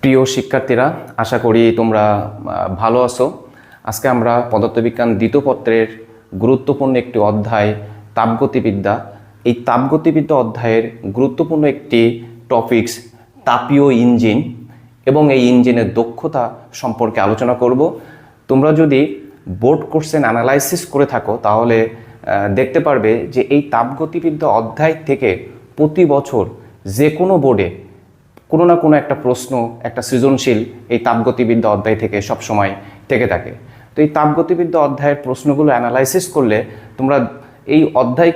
প্রিয় শিক্ষার্থীরা, আশা করি তোমরা ভালো আছো। আজকে আমরা পদার্থবিজ্ঞান দ্বিতীয় পত্রের গুরুত্বপূর্ণ একটি অধ্যায় তাপগতিবিদ্যা, এই তাপগতিবিদ্যা অধ্যায়ের গুরুত্বপূর্ণ একটি টপিকস তাপীয় ইঞ্জিন এবং এই ইঞ্জিনের দক্ষতা সম্পর্কে আলোচনা করব। তোমরা যদি বোর্ড কোশ্চেন অ্যানালাইসিস করে থাকো তাহলে দেখতে পারবে যে এই তাপগতিবিদ্যা অধ্যায় থেকে প্রতি বছর যে কোনো বোর্ডে কোনো না কোনো একটা প্রশ্ন, একটা সৃজনশীল এই তাপগতিবিদ্যা অধ্যায় থেকে সবসময় থেকে থাকে। তো এই তাপগতিবিদ্যা অধ্যায়ের প্রশ্নগুলো অ্যানালাইসিস করলে তোমরা এই অধ্যায়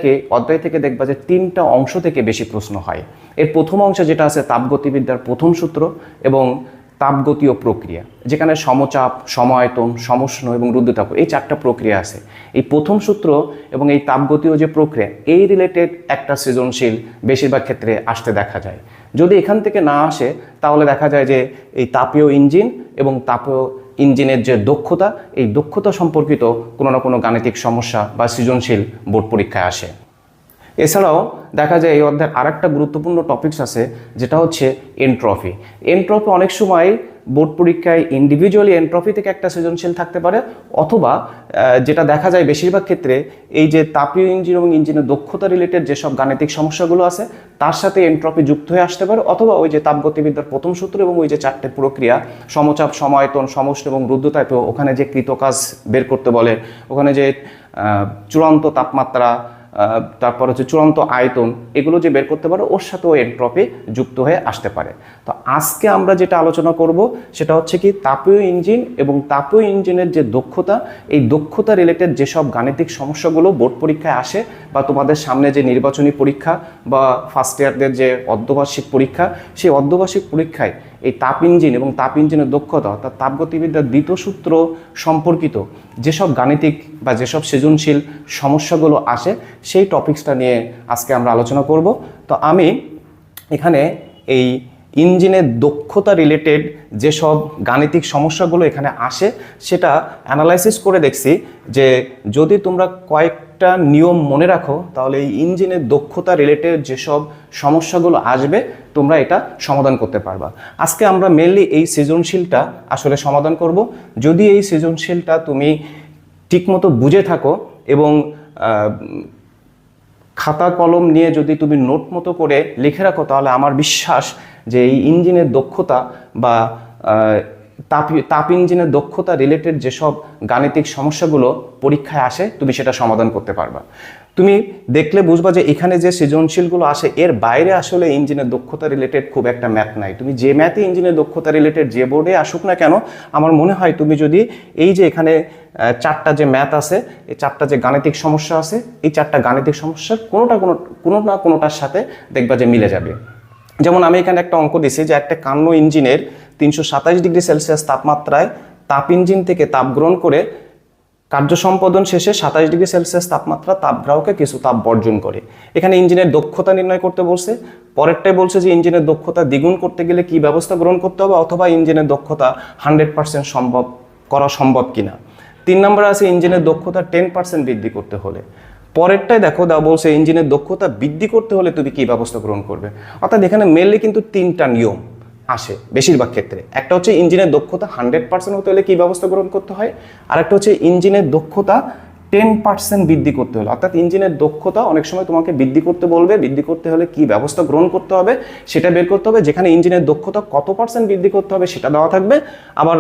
থেকে দেখবা যে তিনটা অংশ থেকে বেশি প্রশ্ন হয়। এর প্রথম অংশে যেটা আছে তাপগতিবিদ্যার প্রথম সূত্র এবং তাপগতীয় প্রক্রিয়া, যেখানে সমচাপ, সমায়তন, সমষ্ণ এবং রুদ্ধতাপ এই চারটা প্রক্রিয়া আছে। এই প্রথম সূত্র এবং এই তাপগতীয় যে প্রক্রিয়া এই রিলেটেড একটা সৃজনশীল বেশিরভাগ ক্ষেত্রে আসতে দেখা যায়। যদি এখান থেকে না আসে তাহলে দেখা যায় যে এই তাপীয় ইঞ্জিন এবং তাপীয় ইঞ্জিনের যে দক্ষতা, এই দক্ষতা সম্পর্কিত কোনো না কোনো গাণিতিক সমস্যা বা সৃজনশীল বোর্ড পরীক্ষায় আসে। এছাড়াও দেখা যায় এই অধ্যায়ের আরেকটা গুরুত্বপূর্ণ টপিকস আছে, যেটা হচ্ছে এনট্রপি। এনট্রপি অনেক সময় বোর্ড পরীক্ষায় ইন্ডিভিজুয়ালি এনট্রপি থেকে একটা সৃজনশীল থাকতে পারে, অথবা যেটা দেখা যায় বেশিরভাগ ক্ষেত্রে এই যে তাপীয় ইঞ্জিন এবং ইঞ্জিনের দক্ষতা রিলেটেড যেসব গাণিতিক সমস্যাগুলো আছে তার সাথে এনট্রপি যুক্ত হয়ে আসতে পারে, অথবা ওই যে তাপগতিবিদ্যার প্রথম সূত্র এবং ওই যে চারটে প্রক্রিয়া সমচাপ, সমায়তন, সমষ্ণ এবং রুদ্ধতাপ, ওখানে যে কৃতকাজ বের করতে বলে, ওখানে যে চূড়ান্ত তাপমাত্রা, তারপর হচ্ছে চূড়ান্ত আয়তন, এগুলো যে বের করতে পারে ওর সাথেও এনট্রপি যুক্ত হয়ে আসতে পারে। তো আজকে আমরা যেটা আলোচনা করব সেটা হচ্ছে কি তাপীয় ইঞ্জিন এবং তাপীয় ইঞ্জিনের যে দক্ষতা, এই দক্ষতা রিলেটেড যেসব গাণিতিক সমস্যাগুলো বোর্ড পরীক্ষায় আসে বা তোমাদের সামনে যে নির্বাচনী পরীক্ষা বা ফার্স্ট ইয়ারদের যে অর্ধবার্ষিক পরীক্ষা, সেই অর্ধবার্ষিক পরীক্ষায় এই তাপ ইঞ্জিন এবং তাপ ইঞ্জিনের দক্ষতা অর্থাৎ তাপগতিবিদ্যার দ্বিতীয় সূত্র সম্পর্কিত যেসব গাণিতিক বা যেসব সৃজনশীল সমস্যাগুলো আসে সেই টপিকসটা নিয়ে আজকে আমরা আলোচনা করব। তো আমি এখানে এই ইঞ্জিনের দক্ষতা রিলেটেড যেসব গাণিতিক সমস্যাগুলো এখানে আসে সেটা অ্যানালাইসিস করে দেখছি যে যদি তোমরা কয়েকটা নিয়ম মনে রাখো তাহলে এই ইঞ্জিনের দক্ষতা রিলেটেড যেসব সমস্যাগুলো আসবে তোমরা এটা সমাধান করতে পারবা। আজকে আমরা মেনলি এই সৃজনশীলটা আসলে সমাধান করব। যদি এই সৃজনশীলটা তুমি ঠিকমতো বুঝে থাকো এবং খাতা কলম নিয়ে যদি তুমি নোট মতো করে লিখে রাখো তাহলে আমার বিশ্বাস যে এই ইঞ্জিনের দক্ষতা বা তাপ ইঞ্জিনের দক্ষতা রিলেটেড যেসব গাণিতিক সমস্যাগুলো পরীক্ষায় আসে তুমি সেটা সমাধান করতে পারবা। তুমি দেখলে বুঝবা যে এখানে যে সৃজনশীলগুলো আসে এর বাইরে আসলে ইঞ্জিনের দক্ষতা রিলেটেড খুব একটা ম্যাথ নাই। তুমি যে ম্যাথে ইঞ্জিনের দক্ষতা রিলেটেড যে বোর্ডে আসুক না কেন, আমার মনে হয় তুমি যদি এই যে এখানে চারটা যে ম্যাথ আছে, এই চারটা যে গাণিতিক সমস্যা আছে, এই চারটা গাণিতিক সমস্যার কোনো না কোনোটার সাথে দেখবা যে মিলে যাবে। যেমন আমি এখানে একটা অঙ্ক দিছি যে একটা কান্ন ইঞ্জিনের 327 ডিগ্রি সেলসিয়াস তাপমাত্রায় তাপ ইঞ্জিন থেকে তাপ গ্রহণ করে কার্য সম্পাদন শেষে 27 ডিগ্রি সেলসিয়াস তাপমাত্রা তাপগ্রাহকে কিছু তাপ বর্জন করে। এখানে ইঞ্জিনের দক্ষতা নির্ণয় করতে বলছে। পরেরটাই বলছে যে ইঞ্জিনের দক্ষতা দ্বিগুণ করতে গেলে কি ব্যবস্থা গ্রহণ করতে হবে, অথবা ইঞ্জিনের দক্ষতা 100% সম্ভব কিনা। 3 নম্বরে আছে ইঞ্জিনের দক্ষতা 10% বৃদ্ধি করতে হলে। পরেরটাই দেখো বলছে ইঞ্জিনের দক্ষতা বৃদ্ধি করতে হলে তুমি কি ব্যবস্থা গ্রহণ করবে। অর্থাৎ এখানে মেনলি কিন্তু তিনটা নিয়ম আসে বেশিরভাগ ক্ষেত্রে। একটা হচ্ছে ইঞ্জিনের দক্ষতা 100% হতে হলে কি ব্যবস্থা গ্রহণ করতে হয়, আর একটা হচ্ছে ইঞ্জিনের দক্ষতা 10% বৃদ্ধি করতে হলে, অর্থাৎ ইঞ্জিনের দক্ষতা অনেক সময় তোমাকে বৃদ্ধি করতে বলবে, বৃদ্ধি করতে হলে কি ব্যবস্থা গ্রহণ করতে হবে সেটা বের করতে হবে। যেখানে ইঞ্জিনের দক্ষতা কত % বৃদ্ধি করতে হবে সেটা দেওয়া থাকবে, আবার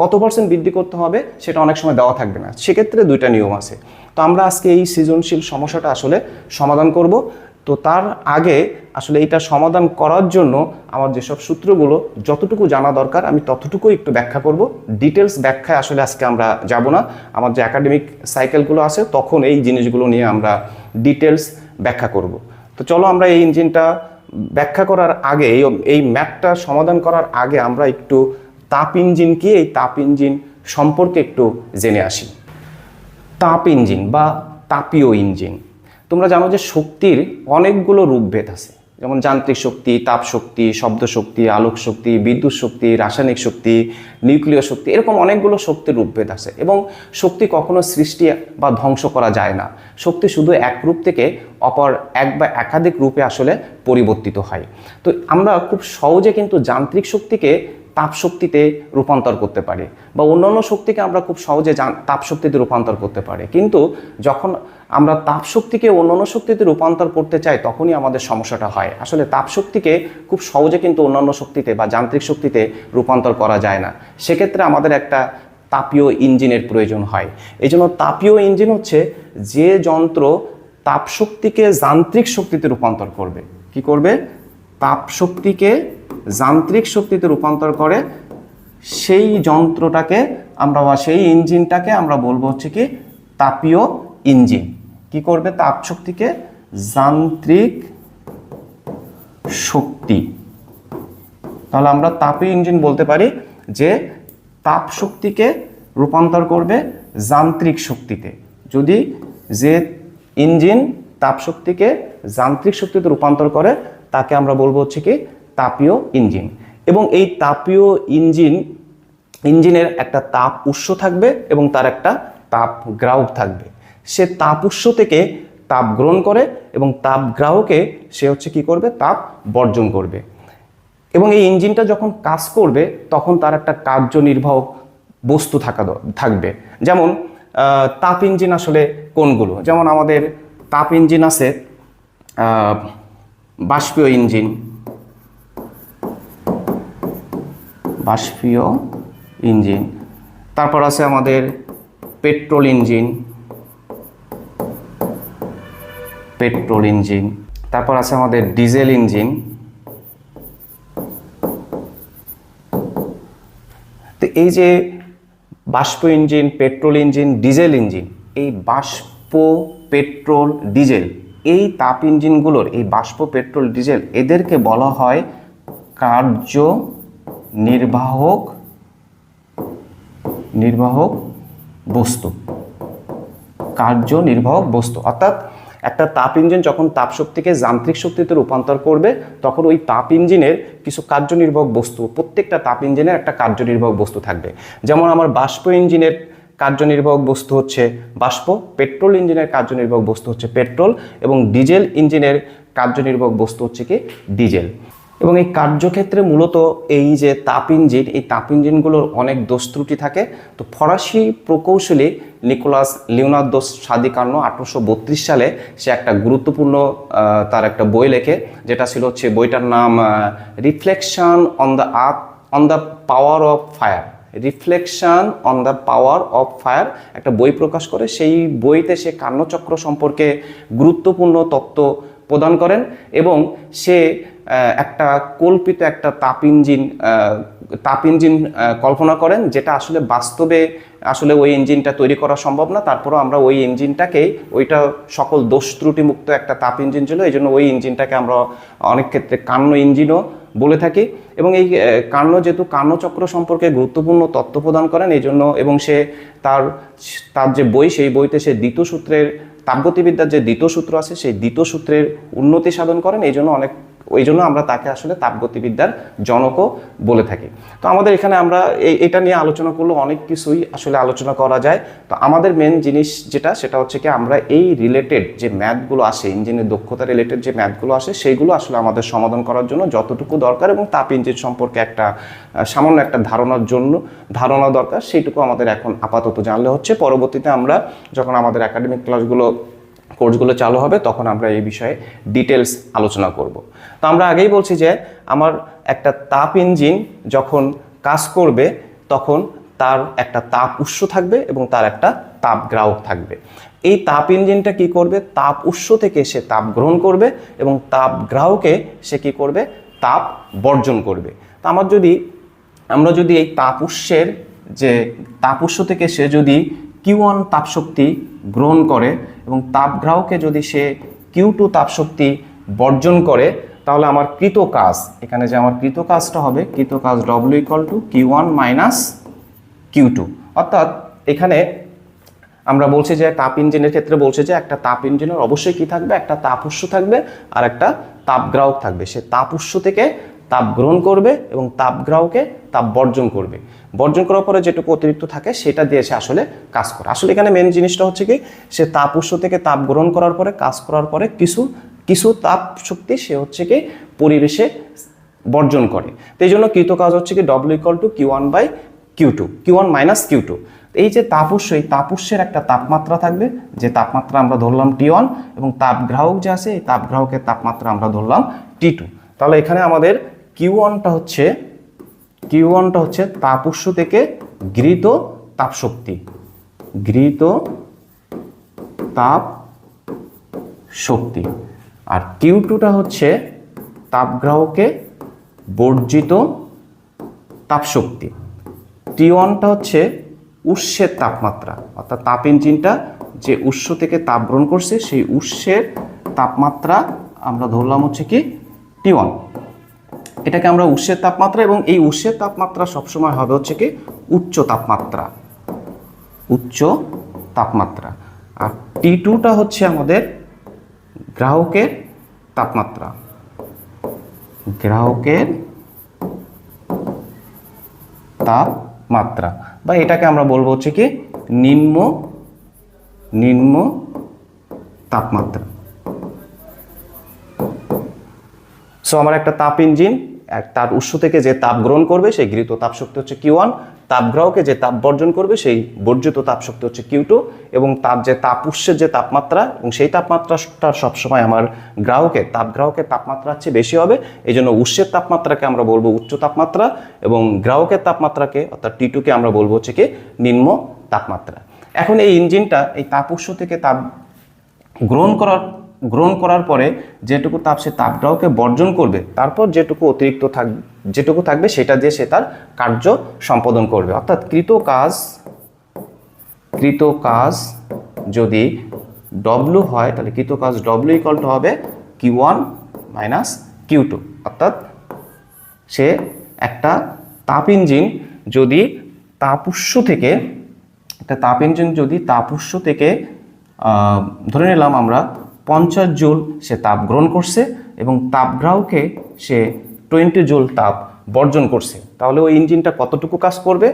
কত % বৃদ্ধি করতে হবে সেটা অনেক সময় দেওয়া থাকবে না। সেক্ষেত্রে দুইটা নিয়ম আছে। তো আমরা আজকে এই সৃজনশীল সমস্যাটা আসলে সমাধান করব। তো তার আগে আসলে এটা সমাধান করার জন্য আমার যেসব সূত্রগুলো যতটুকু জানা দরকার আমি ততটুকু একটু ব্যাখ্যা করব। ডিটেলস ব্যাখ্যায় আসলে আজকে আমরা যাব না। আমার যে একাডেমিক সাইকেলগুলো আছে তখন এই জিনিসগুলো নিয়ে আমরা ডিটেলস ব্যাখ্যা করব। তো চলো আমরা এই ইঞ্জিনটা ব্যাখ্যা করার আগে, এই ম্যাথটা সমাধান করার আগে আমরা একটু তাপ ইঞ্জিন কি, এই তাপ ইঞ্জিন সম্পর্কে একটু জেনে আসি। তাপ ইঞ্জিন বা তাপীয় ইঞ্জিন, তোমরা জানো যে শক্তির অনেকগুলো রূপভেদ আছে। যেমন যান্ত্রিক শক্তি, তাপ শক্তি, শব্দ শক্তি, আলোক শক্তি, বিদ্যুৎ শক্তি, রাসায়নিক শক্তি, নিউক্লিয় শক্তি, এরকম অনেকগুলো শক্তির রূপভেদ আছে। এবং শক্তি কখনো সৃষ্টি বা ধ্বংস করা যায় না। শক্তি শুধু এক রূপ থেকে অপর এক বা একাধিক রূপে আসলে পরিবর্তিত হয়। তো আমরা খুব সহজে কিন্তু যান্ত্রিক শক্তিকে তাপ শক্তিতে রূপান্তর করতে পারি, বা অন্যান্য শক্তিকে আমরা খুব সহজে তাপ শক্তিতে রূপান্তর করতে পারি। কিন্তু যখন আমরা তাপ শক্তিকে অন্যান্য শক্তিতে রূপান্তর করতে চাই, তখনই আমাদের সমস্যাটা হয়। আসলে তাপ শক্তিকে খুব সহজে কিন্তু অন্যান্য শক্তিতে বা যান্ত্রিক শক্তিতে রূপান্তর করা যায় না। সেক্ষেত্রে আমাদের একটা তাপীয় ইঞ্জিনের প্রয়োজন হয়। এই জন্য তাপীয় ইঞ্জিন হচ্ছে যে যন্ত্র তাপ শক্তিকে যান্ত্রিক শক্তিতে রূপান্তর করবে। কি করবে? তাপ শক্তিকে যান্ত্রিক শক্তিতে রূপান্তর করে, সেই যন্ত্রটাকে আমরা বা সেই ইঞ্জিনটাকে আমরা বলবো হচ্ছে কি তাপীয় ইঞ্জিন। কি করবে? তাপ শক্তিকে যান্ত্রিক শক্তি। তাহলে আমরা তাপীয় ইঞ্জিন বলতে পারি যে তাপ শক্তিকে রূপান্তর করবে যান্ত্রিক শক্তিতে। যদি যে ইঞ্জিন তাপ শক্তিকে যান্ত্রিক শক্তিতে রূপান্তর করে, তাকে আমরা বলবো হচ্ছে কি তাপীয় ইঞ্জিন। এবং এই তাপীয় ইঞ্জিনের একটা তাপ উৎস থাকবে এবং তার একটা তাপ গ্রাহক থাকবে। সে তাপ উৎস থেকে তাপ গ্রহণ করে এবং তাপ গ্রাহকে সে হচ্ছে কি করবে? তাপ বর্জন করবে। এবং এই ইঞ্জিনটা যখন কাজ করবে তখন তার একটা কার্যনির্বাহক বস্তু থাকবে। যেমন তাপ ইঞ্জিন আসলে কোনগুলো? যেমন আমাদের তাপ ইঞ্জিন আছে বাষ্পীয় ইঞ্জিন, তারপর আছে আমাদের পেট্রোল ইঞ্জিন, তারপর আছে আমাদের ডিজেল ইঞ্জিন। তো এই যে বাষ্প engine, petrol engine, diesel engine, এই বাষ্প, পেট্রোল, ডিজেল, এই তাপ ইঞ্জিনগুলোর এই বাষ্প, পেট্রোল, ডিজেল, এদেরকে বলা হয় কার্যনির্বাহক বস্তু। অর্থাৎ একটা তাপ ইঞ্জিন যখন তাপ শক্তিকে যান্ত্রিক শক্তিতে রূপান্তর করবে, তখন ওই তাপ ইঞ্জিনের কিছু কার্যনির্বাহক বস্তু, প্রত্যেকটা তাপ ইঞ্জিনের একটা কার্যনির্বাহক বস্তু থাকবে। যেমন আমার বাষ্প ইঞ্জিনের কার্যনির্বাহক বস্তু হচ্ছে বাষ্প, পেট্রোল ইঞ্জিনের কার্যনির্বাহক বস্তু হচ্ছে পেট্রোল, এবং ডিজেল ইঞ্জিনের কার্যনির্বাহক বস্তু হচ্ছে কি ডিজেল। এবং এই কার্যক্ষেত্রে মূলত এই যে তাপ ইঞ্জিন, এই তাপ ইঞ্জিনগুলোর অনেক দোষ ত্রুটি থাকে। তো ফরাসি প্রকৌশলী নিকোলাস লিওনার্দো সাদি-কার্নো 1832 সালে সে একটা গুরুত্বপূর্ণ তার একটা বই লেখে, যেটা ছিল হচ্ছে বইটার নাম reflection on the power of fire. একটা বই প্রকাশ করে। সেই বইতে সে কার্নোচক্র সম্পর্কে গুরুত্বপূর্ণ তত্ত্ব প্রদান করেন এবং সে একটা কল্পিত একটা তাপ ইঞ্জিন কল্পনা করেন, যেটা আসলে বাস্তবে আসলে ওই ইঞ্জিনটা তৈরি করা সম্ভব না। তারপরও আমরা ওই ইঞ্জিনটাকে, ওইটা সকল দোষ ত্রুটিমুক্ত একটা তাপ ইঞ্জিন ছিল, এই জন্য ওই ইঞ্জিনটাকে আমরা অনেক ক্ষেত্রে কার্নো ইঞ্জিনও বলে থাকি। এবং এই কার্নো যেহেতু কার্নোচক্র সম্পর্কে গুরুত্বপূর্ণ তথ্য প্রদান করেন, এই জন্য, এবং সে তার যে বই, সেই বইতে সে দ্বিতীয় সূত্রের, তাপগতিবিদ্যার যে দ্বিতীয় সূত্র আছে, সেই দ্বিতীয় সূত্রের উন্নতি সাধন করেন। এই জন্য আমরা তাকে আসলে তাপগতিবিদ্যার জনকও বলে থাকি। তো আমাদের এখানে আমরা এটা নিয়ে আলোচনা করলে অনেক কিছুই আসলে আলোচনা করা যায়। তো আমাদের মেন জিনিস সেটা হচ্ছে কি, আমরা এই রিলেটেড যে ম্যাথগুলো আসে, ইঞ্জিনের দক্ষতা রিলেটেড যে ম্যাথগুলো আসে, সেইগুলো আসলে আমাদের সমাধান করার জন্য যতটুকু দরকার, এবং তাপ ইঞ্জিন সম্পর্কে একটা সামান্য একটা ধারণা দরকার, সেইটুকু আমাদের এখন আপাতত জানলে হচ্ছে। পরবর্তীতে আমরা যখন আমাদের একাডেমিক কোর্সগুলো চালু হবে, তখন আমরা এই বিষয়ে ডিটেলস আলোচনা করব। তো আমরা আগেই বলছি যে আমার একটা তাপ ইঞ্জিন যখন কাজ করবে, তখন তার একটা তাপ উৎস থাকবে এবং তার একটা তাপ গ্রাহক থাকবে। এই তাপ ইঞ্জিনটা কি করবে? তাপ উৎস থেকে সে তাপ গ্রহণ করবে এবং তাপ গ্রাহকে সে কি করবে? তাপ বর্জন করবে। তো আমরা যদি এই তাপ উৎস থেকে সে যদি Q1 তাপশক্তি গ্রহণ করে এবং তাপগ্রাহকে যদি সে Q2 তাপশক্তি বর্জন করে, তাহলে আমার কৃত কাজ, এখানে যে আমার কৃত কাজটা হবে, কৃত কাজ W = Q1 - Q2। অর্থাৎ এখানে আমরা বলছি যে তাপ ইঞ্জিনের ক্ষেত্রে বলছে যে একটা তাপ ইঞ্জিনের অবশ্যই কি থাকবে? একটা তাপ উৎস থাকবে আর একটা তাপগ্রাহক থাকবে, সে তাপ উৎস থেকে তাপ গ্রহণ করবে এবং তাপগ্রাহকে তাপ বর্জন করবে। বর্জন করার পরে যেটুকু অতিরিক্ত থাকে সেটা দিয়ে সে আসলে কাজ করে। আসলে এখানে মেন জিনিসটা হচ্ছে কি, সে তাপ উৎস থেকে তাপ গ্রহণ করার পরে কাজ করার পরে কিছু তাপ শক্তি সে হচ্ছে কি পরিবেশে বর্জন করে। তো এই জন্য কৃত কাজ হচ্ছে কি W = Q1/Q2, Q1 - Q2। এই যে তাপ উৎস, এই তাপ উৎসের একটা তাপমাত্রা থাকবে, যে তাপমাত্রা আমরা ধরলাম T1, এবং তাপগ্রাহক যে আছে এই তাপগ্রাহকের তাপমাত্রা আমরা ধরলাম T2। তাহলে এখানে আমাদের Q1টা হচ্ছে তাপ উৎস থেকে গৃহীত তাপ শক্তি, গৃহীত তাপ শক্তি, আর Q2টা হচ্ছে তাপগ্রাহকে বর্জিত তাপ শক্তি। T1টা হচ্ছে উৎসের তাপমাত্রা, অর্থাৎ তাপ ইঞ্জিনটা যে উৎস থেকে তাপ গ্রহণ করছে সেই উৎসের তাপমাত্রা আমরা ধরলাম হচ্ছে কি T1। এটাকে আমরা উৎসের তাপমাত্রা, এবং এই উৎসের তাপমাত্রা সবসময় হবে হচ্ছে কি উচ্চ তাপমাত্রা, উচ্চ তাপমাত্রা। আর T2টা হচ্ছে আমাদের গ্রাহকের তাপমাত্রা, গ্রাহকের তাপমাত্রা, বা এটাকে আমরা বলবো হচ্ছে কি নিম্ন তাপমাত্রা। সো আমার একটা তাপ ইঞ্জিন, তার উৎস থেকে যে তাপ গ্রহণ করবে সেই গৃহীত তাপ শক্তি হচ্ছে Q1, তাপগ্রাহকে যে তাপ বর্জন করবে সেই বর্জিত তাপ শক্তি হচ্ছে Q2, এবং তাপ উৎসের যে তাপমাত্রা, এবং সেই তাপমাত্রাটা সবসময় আমার তাপগ্রাহকের তাপমাত্রার চেয়ে বেশি হবে। এই জন্য উৎসের তাপমাত্রাকে আমরা বলবো উচ্চ তাপমাত্রা, এবং গ্রাহকের তাপমাত্রাকে অর্থাৎ T2কে আমরা বলবো হচ্ছে কি নিম্ন তাপমাত্রা। এখন এই ইঞ্জিনটা এই তাপ উৎস থেকে তাপ গ্রহণ করার পরে যেটুকু তাপ সে তাপগ্রাহকে বর্জন করবে, তারপর যেটুকু থাকবে সেটা দিয়ে সে তার কার্য সম্পাদন করবে। অর্থাৎ কৃত কাজ যদি W হয়, তাহলে কৃত কাজ W = হবে Q1 - Q2। অর্থাৎ সে একটা তাপ ইঞ্জিন যদি তাপ উৎস থেকে ধরে নিলাম আমরা 50 জুল সে তাপ গ্রহণ করছে, এবং তাপগ্রাহকে সে 20 জুল তাপ বর্জন করছে, তাহলে ওই ইঞ্জিনটা কতটুকু কাজ করবে?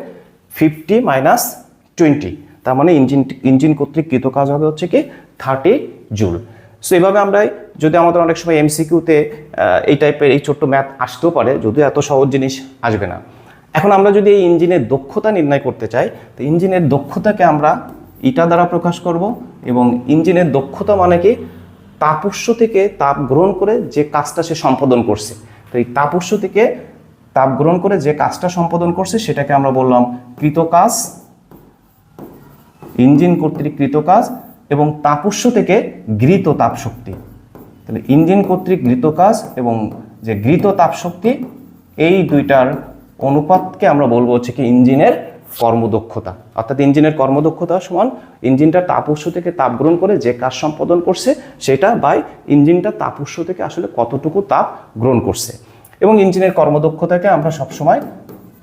50 - 20। তার মানে ইঞ্জিন কর্তৃক কৃত কাজ হবে হচ্ছে কি 30 জুল। সো এইভাবে আমরা, যদি আমাদের অনেক সময় MCQতে এই টাইপের এই ছোট্ট ম্যাথ আসতেও পারে, যদিও এত সহজ জিনিস আসবে না। এখন আমরা যদি এই ইঞ্জিনের দক্ষতা নির্ণয় করতে চাই, তো ইঞ্জিনের দক্ষতাকে আমরা ইটা দ্বারা প্রকাশ করব, এবং ইঞ্জিনের দক্ষতা মানে কি তাপ উৎস থেকে তাপ গ্রহণ করে যে কাজটা সে সম্পাদন করছে। তো এই তাপ উৎস থেকে তাপ গ্রহণ করে যে কাজটা সম্পাদন করছে সেটাকে আমরা বললাম কৃত কাজ, ইঞ্জিন কর্তৃক কৃত কাজ, এবং তাপ উৎস থেকে গৃহীত তাপ শক্তি। তাহলে ইঞ্জিন কর্তৃক গৃহীত কাজ এবং যে গৃহীত তাপ শক্তি, এই দুইটার অনুপাতকে আমরা বলবো হচ্ছে কি ইঞ্জিনের কর্মদক্ষতা। অর্থাৎ ইঞ্জিনের কর্মদক্ষতা সমান ইঞ্জিনটা তাপ উৎস থেকে তাপ গ্রহণ করে যে কাজ সম্পাদন করছে সেটা বাই ইঞ্জিনটা তাপ উৎস থেকে আসলে কতটুকু তাপ গ্রহণ করছে। এবং ইঞ্জিনের কর্মদক্ষতাকে আমরা সবসময়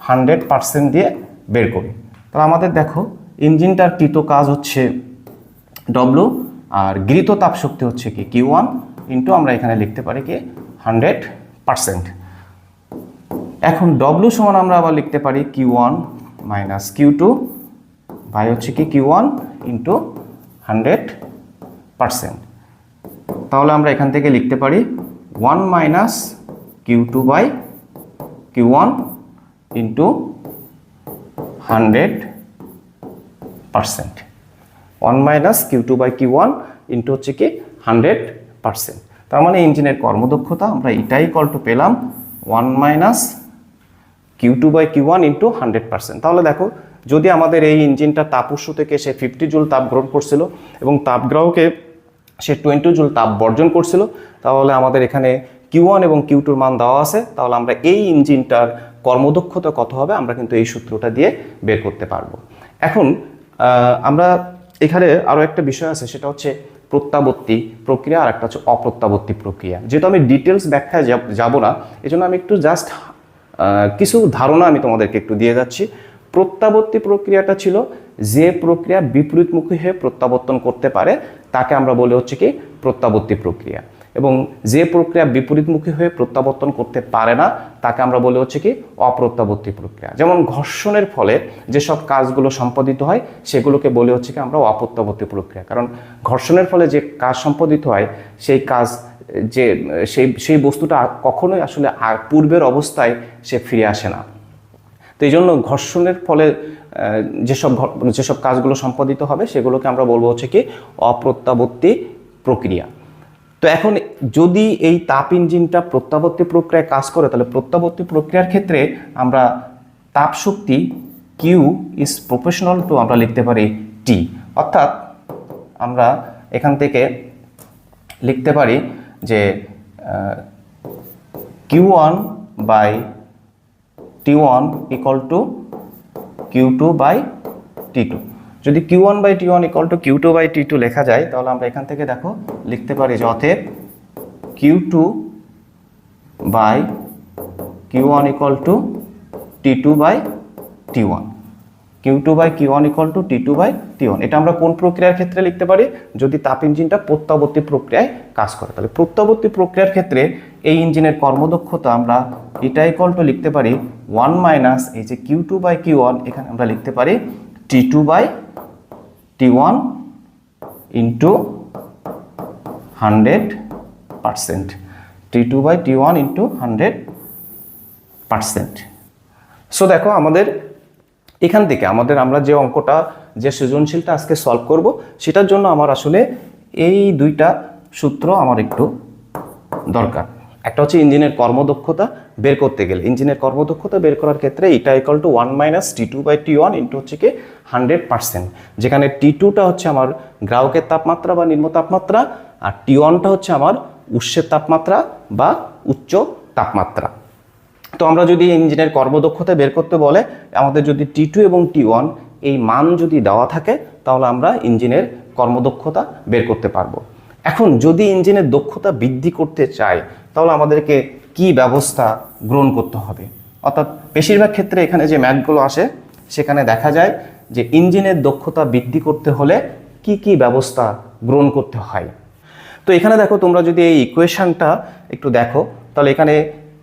100% দিয়ে বের করি। তো আমাদের দেখো ইঞ্জিনটার কৃত কাজ হচ্ছে W, আর গৃহীত তাপ শক্তি হচ্ছে কি Q1 ইন্টু আমরা এখানে লিখতে পারি কি 100%। এখন W সমান আমরা আবার লিখতে পারি Q1 - Q2 বাই হচ্ছে কি Q1 ইন্টু 100%। তাহলে আমরা এখান থেকে লিখতে পারি 1 - Q2/Q1 ইন্টু 100%। 1 - Q2/Q1 ইন্টু হচ্ছে কি 100%। তার মানে ইঞ্জিনের কর্মদক্ষতা আমরা এটাই পেলাম 1 - Q2/Q1 ইন্টু 100%। তাহলে দেখো, যদি আমাদের এই ইঞ্জিনটা তাপ উৎস থেকে সে 50 জুল তাপ গ্রহণ করছিল এবং তাপগ্রাহকে সে 20 জুল তাপ বর্জন করছিল, তাহলে আমাদের এখানে Q1 এবং Q2-র মান দেওয়া আছে। তাহলে আমরা এই ইঞ্জিনটার কর্মদক্ষতা কত হবে আমরা কিন্তু এই সূত্রটা দিয়ে বের করতে পারবো। এখন আমরা এখানে আরও একটা বিষয় আছে, সেটা হচ্ছে প্রত্যাবর্তী প্রক্রিয়া, আর একটা হচ্ছে অপ্রত্যাবর্তী প্রক্রিয়া। যেহেতু আমি ডিটেলস ব্যাখ্যায় যাব না, এজন্য আমি একটু জাস্ট কিছু ধারণা আমি তোমাদেরকে একটু দিয়ে যাচ্ছি। প্রত্যাবর্তী প্রক্রিয়াটা ছিল যে প্রক্রিয়া বিপরীতমুখী হয়ে প্রত্যাবর্তন করতে পারে তাকে আমরা বলি হচ্ছে কি প্রত্যাবর্তী প্রক্রিয়া। এবং যে প্রক্রিয়া বিপরীতমুখী হয়ে প্রত্যাবর্তন করতে পারে না তাকে আমরা বলি হচ্ছে কি অপ্রত্যাবর্তী প্রক্রিয়া। যেমন ঘর্ষণের ফলে যেসব কাজগুলো সম্পাদিত হয় সেগুলোকে বলি হচ্ছে কি আমরা অপ্রত্যাবর্তী প্রক্রিয়া, কারণ ঘর্ষণের ফলে যে কাজ সম্পাদিত হয় সেই কাজ সেই বস্তুটা কখনোই আসলে পূর্বের অবস্থায় সে ফিরে আসে না। তো এই জন্য ঘর্ষণের ফলে যেসব কাজগুলো সম্পাদিত হবে সেগুলোকে আমরা বলবো হচ্ছে কি অপ্রত্যাবর্তী প্রক্রিয়া। তো এখন যদি এই তাপ ইঞ্জিনটা প্রত্যাবর্তী প্রক্রিয়ায় কাজ করে তাহলে প্রত্যাবর্তী প্রক্রিয়ার ক্ষেত্রে আমরা তাপ শক্তি কিউ ইজ প্রপোর্শনাল টু আমরা লিখতে পারি টি, অর্থাৎ আমরা এখান থেকে লিখতে পারি যে Q1 by T1 equal to Q2 by T2। যদি Q1 by T1 equal to Q2 by T2 লেখা যায় তাহলে আমরা এখান থেকে দেখো লিখতে পারি যে অতএব Q2 by Q1 equal to T2 by T1, Q2 by Q1 equal to T2 by T1। এটা আমরা কোন প্রক্রিয়ার ক্ষেত্রে লিখতে পারি? যদি তাপ ইঞ্জিনটা প্রত্যাবর্তী প্রক্রিয়ায় কাজ করে। তাহলে প্রত্যাবর্তী প্রক্রিয়ার ক্ষেত্রে এই ইঞ্জিনের কর্মদক্ষতা আমরা এটা ইকুয়াল টু লিখতে পারি 1 মাইনাস এই যে Q2 বাই Q1, এখানে আমরা লিখতে পারি T2 by T1 into 100%, T2 by T1 into 100%। So দেখো আমাদের এখান থেকে আমরা যে অঙ্কটা যে সৃজনশীলটা আজকে সলভ করব সেটার জন্য আমার আসলে এই দুইটা সূত্র আমার একটু দরকার। একটা হচ্ছে ইঞ্জিনের কর্মদক্ষতা বের করতে গেলে, ইঞ্জিনের কর্মদক্ষতা বের করার ক্ষেত্রে এটা equal to 1 minus T2 by T1 into হচ্ছে কি 100%, যেখানে T2টা হচ্ছে আমার গ্রাহকের তাপমাত্রা বা নিম্ন তাপমাত্রা আর T1টা হচ্ছে আমার উৎসের তাপমাত্রা বা উচ্চ তাপমাত্রা। তো আমরা যদি ইঞ্জিনের কর্মদক্ষতা বের করতে বলে আমাদের যদি T2 এবং T1 এই মান যদি দেওয়া থাকে তাহলে আমরা ইঞ্জিনের কর্মদক্ষতা বের করতে পারবো। এখন যদি ইঞ্জিনের দক্ষতা বৃদ্ধি করতে চাই তাহলে আমাদেরকে কি ব্যবস্থা গ্রহণ করতে হবে? অর্থাৎ বেশিরভাগ ক্ষেত্রে এখানে যে ম্যাথগুলো আসে সেখানে দেখা যায় যে ইঞ্জিনের দক্ষতা বৃদ্ধি করতে হলে কি কি ব্যবস্থা গ্রহণ করতে হয়। তো এখানে দেখো তোমরা যদি এই ইকুয়েশনটা একটু দেখো তাহলে এখানে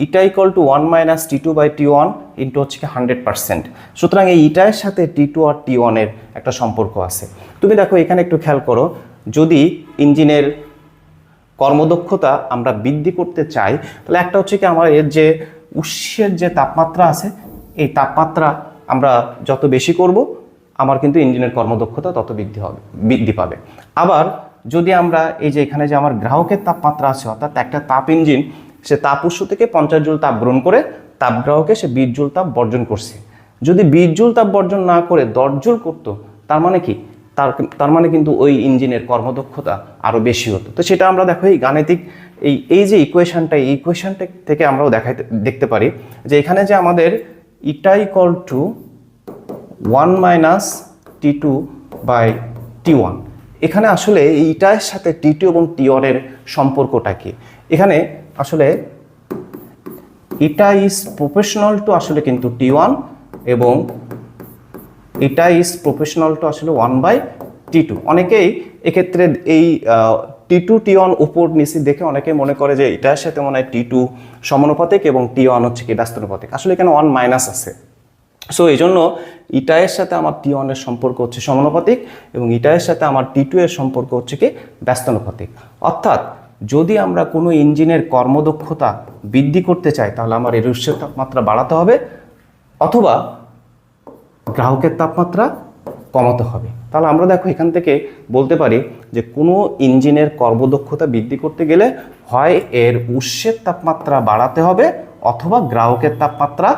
eta equal to 1 minus T2 by T1 into হচ্ছে কি 100%। সুতরাং এই ইটার সাথে T2 আর T1 এর একটা সম্পর্ক আছে। তুমি দেখো এখানে একটু খেয়াল করো, যদি ইঞ্জিনের কর্মদক্ষতা আমরা বৃদ্ধি করতে চাই তাহলে একটা হচ্ছে কি আমার এর যে উৎসের যে তাপমাত্রা আছে এই তাপমাত্রা আমরা যত বেশি করব আমার কিন্তু ইঞ্জিনের কর্মদক্ষতা তত বৃদ্ধি পাবে। আবার যদি আমরা এই যে এখানে যে আমার গ্রাহকের তাপমাত্রা আছে, অর্থাৎ একটা তাপ ইঞ্জিন সে তাপ উৎস থেকে 50 জুল তাপ গ্রহণ করে তাপগ্রাহকে সে 20 জুল তাপ বর্জন করছে। যদি 20 জুল তাপ বর্জন না করে 10 জুল করতো তার মানে কি তার মানে কিন্তু ওই ইঞ্জিনের কর্মদক্ষতা আরও বেশি হতো। তো সেটা আমরা দেখো এই গাণিতিক এই যে ইকুয়েশনটা থেকে আমরাও দেখতে পারি যে এখানে যে আমাদের eta equal to 1 minus T2 by T1, এখানে আসলে এই ইটার সাথে T2 এবং T1 এর সম্পর্কটা কি? এখানে আসলে ইটা ইজ প্রপোর্শনাল টু আসলে কিন্তু T1 এবং এটা ইজ প্রপোর্শনাল টু আসলে 1 বাই T2। অনেকেই এক্ষেত্রে এই T2 T1 উপর নিচে দেখে অনেকে মনে করে যে এটার সাথে মনে হয় T2 সমানুপাতিক এবং T1 হচ্ছে কি ব্যস্তানুপাতিক। আসলে এখানে 1 মাইনাস আছে। সো এই জন্য ইটায়ের সাথে আমার T1 এর সম্পর্ক হচ্ছে সমানুপাতিক এবং ইটায়ের সাথে আমার T2 এর সম্পর্ক হচ্ছে কি ব্যস্তানুপাতিক। অর্থাৎ যদি আমরা কোনো ইঞ্জিনের কর্মদক্ষতা বৃদ্ধি করতে চাই তাহলে আমার এর উৎসের তাপমাত্রা বাড়াতে হবে অথবা গ্রাহকের তাপমাত্রা কমাতে হবে। তাহলে আমরা দেখো এখান থেকে বলতে পারি যে কোনো ইঞ্জিনের কর্মদক্ষতা বৃদ্ধি করতে গেলে হয় এর উৎসের তাপমাত্রা বাড়াতে হবে অথবা গ্রাহকের তাপমাত্রা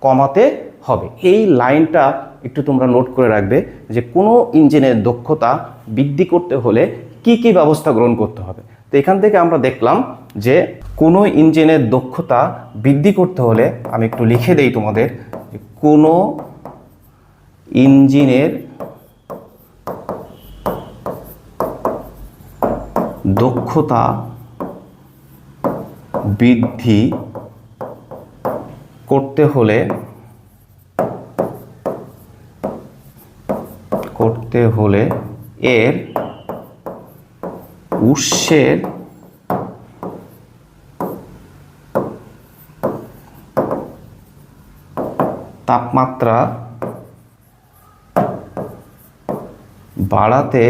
কমাতে হবে। এই লাইনটা একটু তোমরা নোট করে রাখবে যে কোনো ইঞ্জিনের দক্ষতা বৃদ্ধি করতে হলে কি কি ব্যবস্থা গ্রহণ করতে হবে। তো এখান থেকে আমরা দেখলাম যে কোনো ইঞ্জিনের দক্ষতা বৃদ্ধি করতে হলে আমি একটু লিখে দেই তোমাদের, কোনো ইঞ্জিনের দক্ষতা বৃদ্ধি করতে হলে এর উৎসের তাপমাত্রা বাড়াতে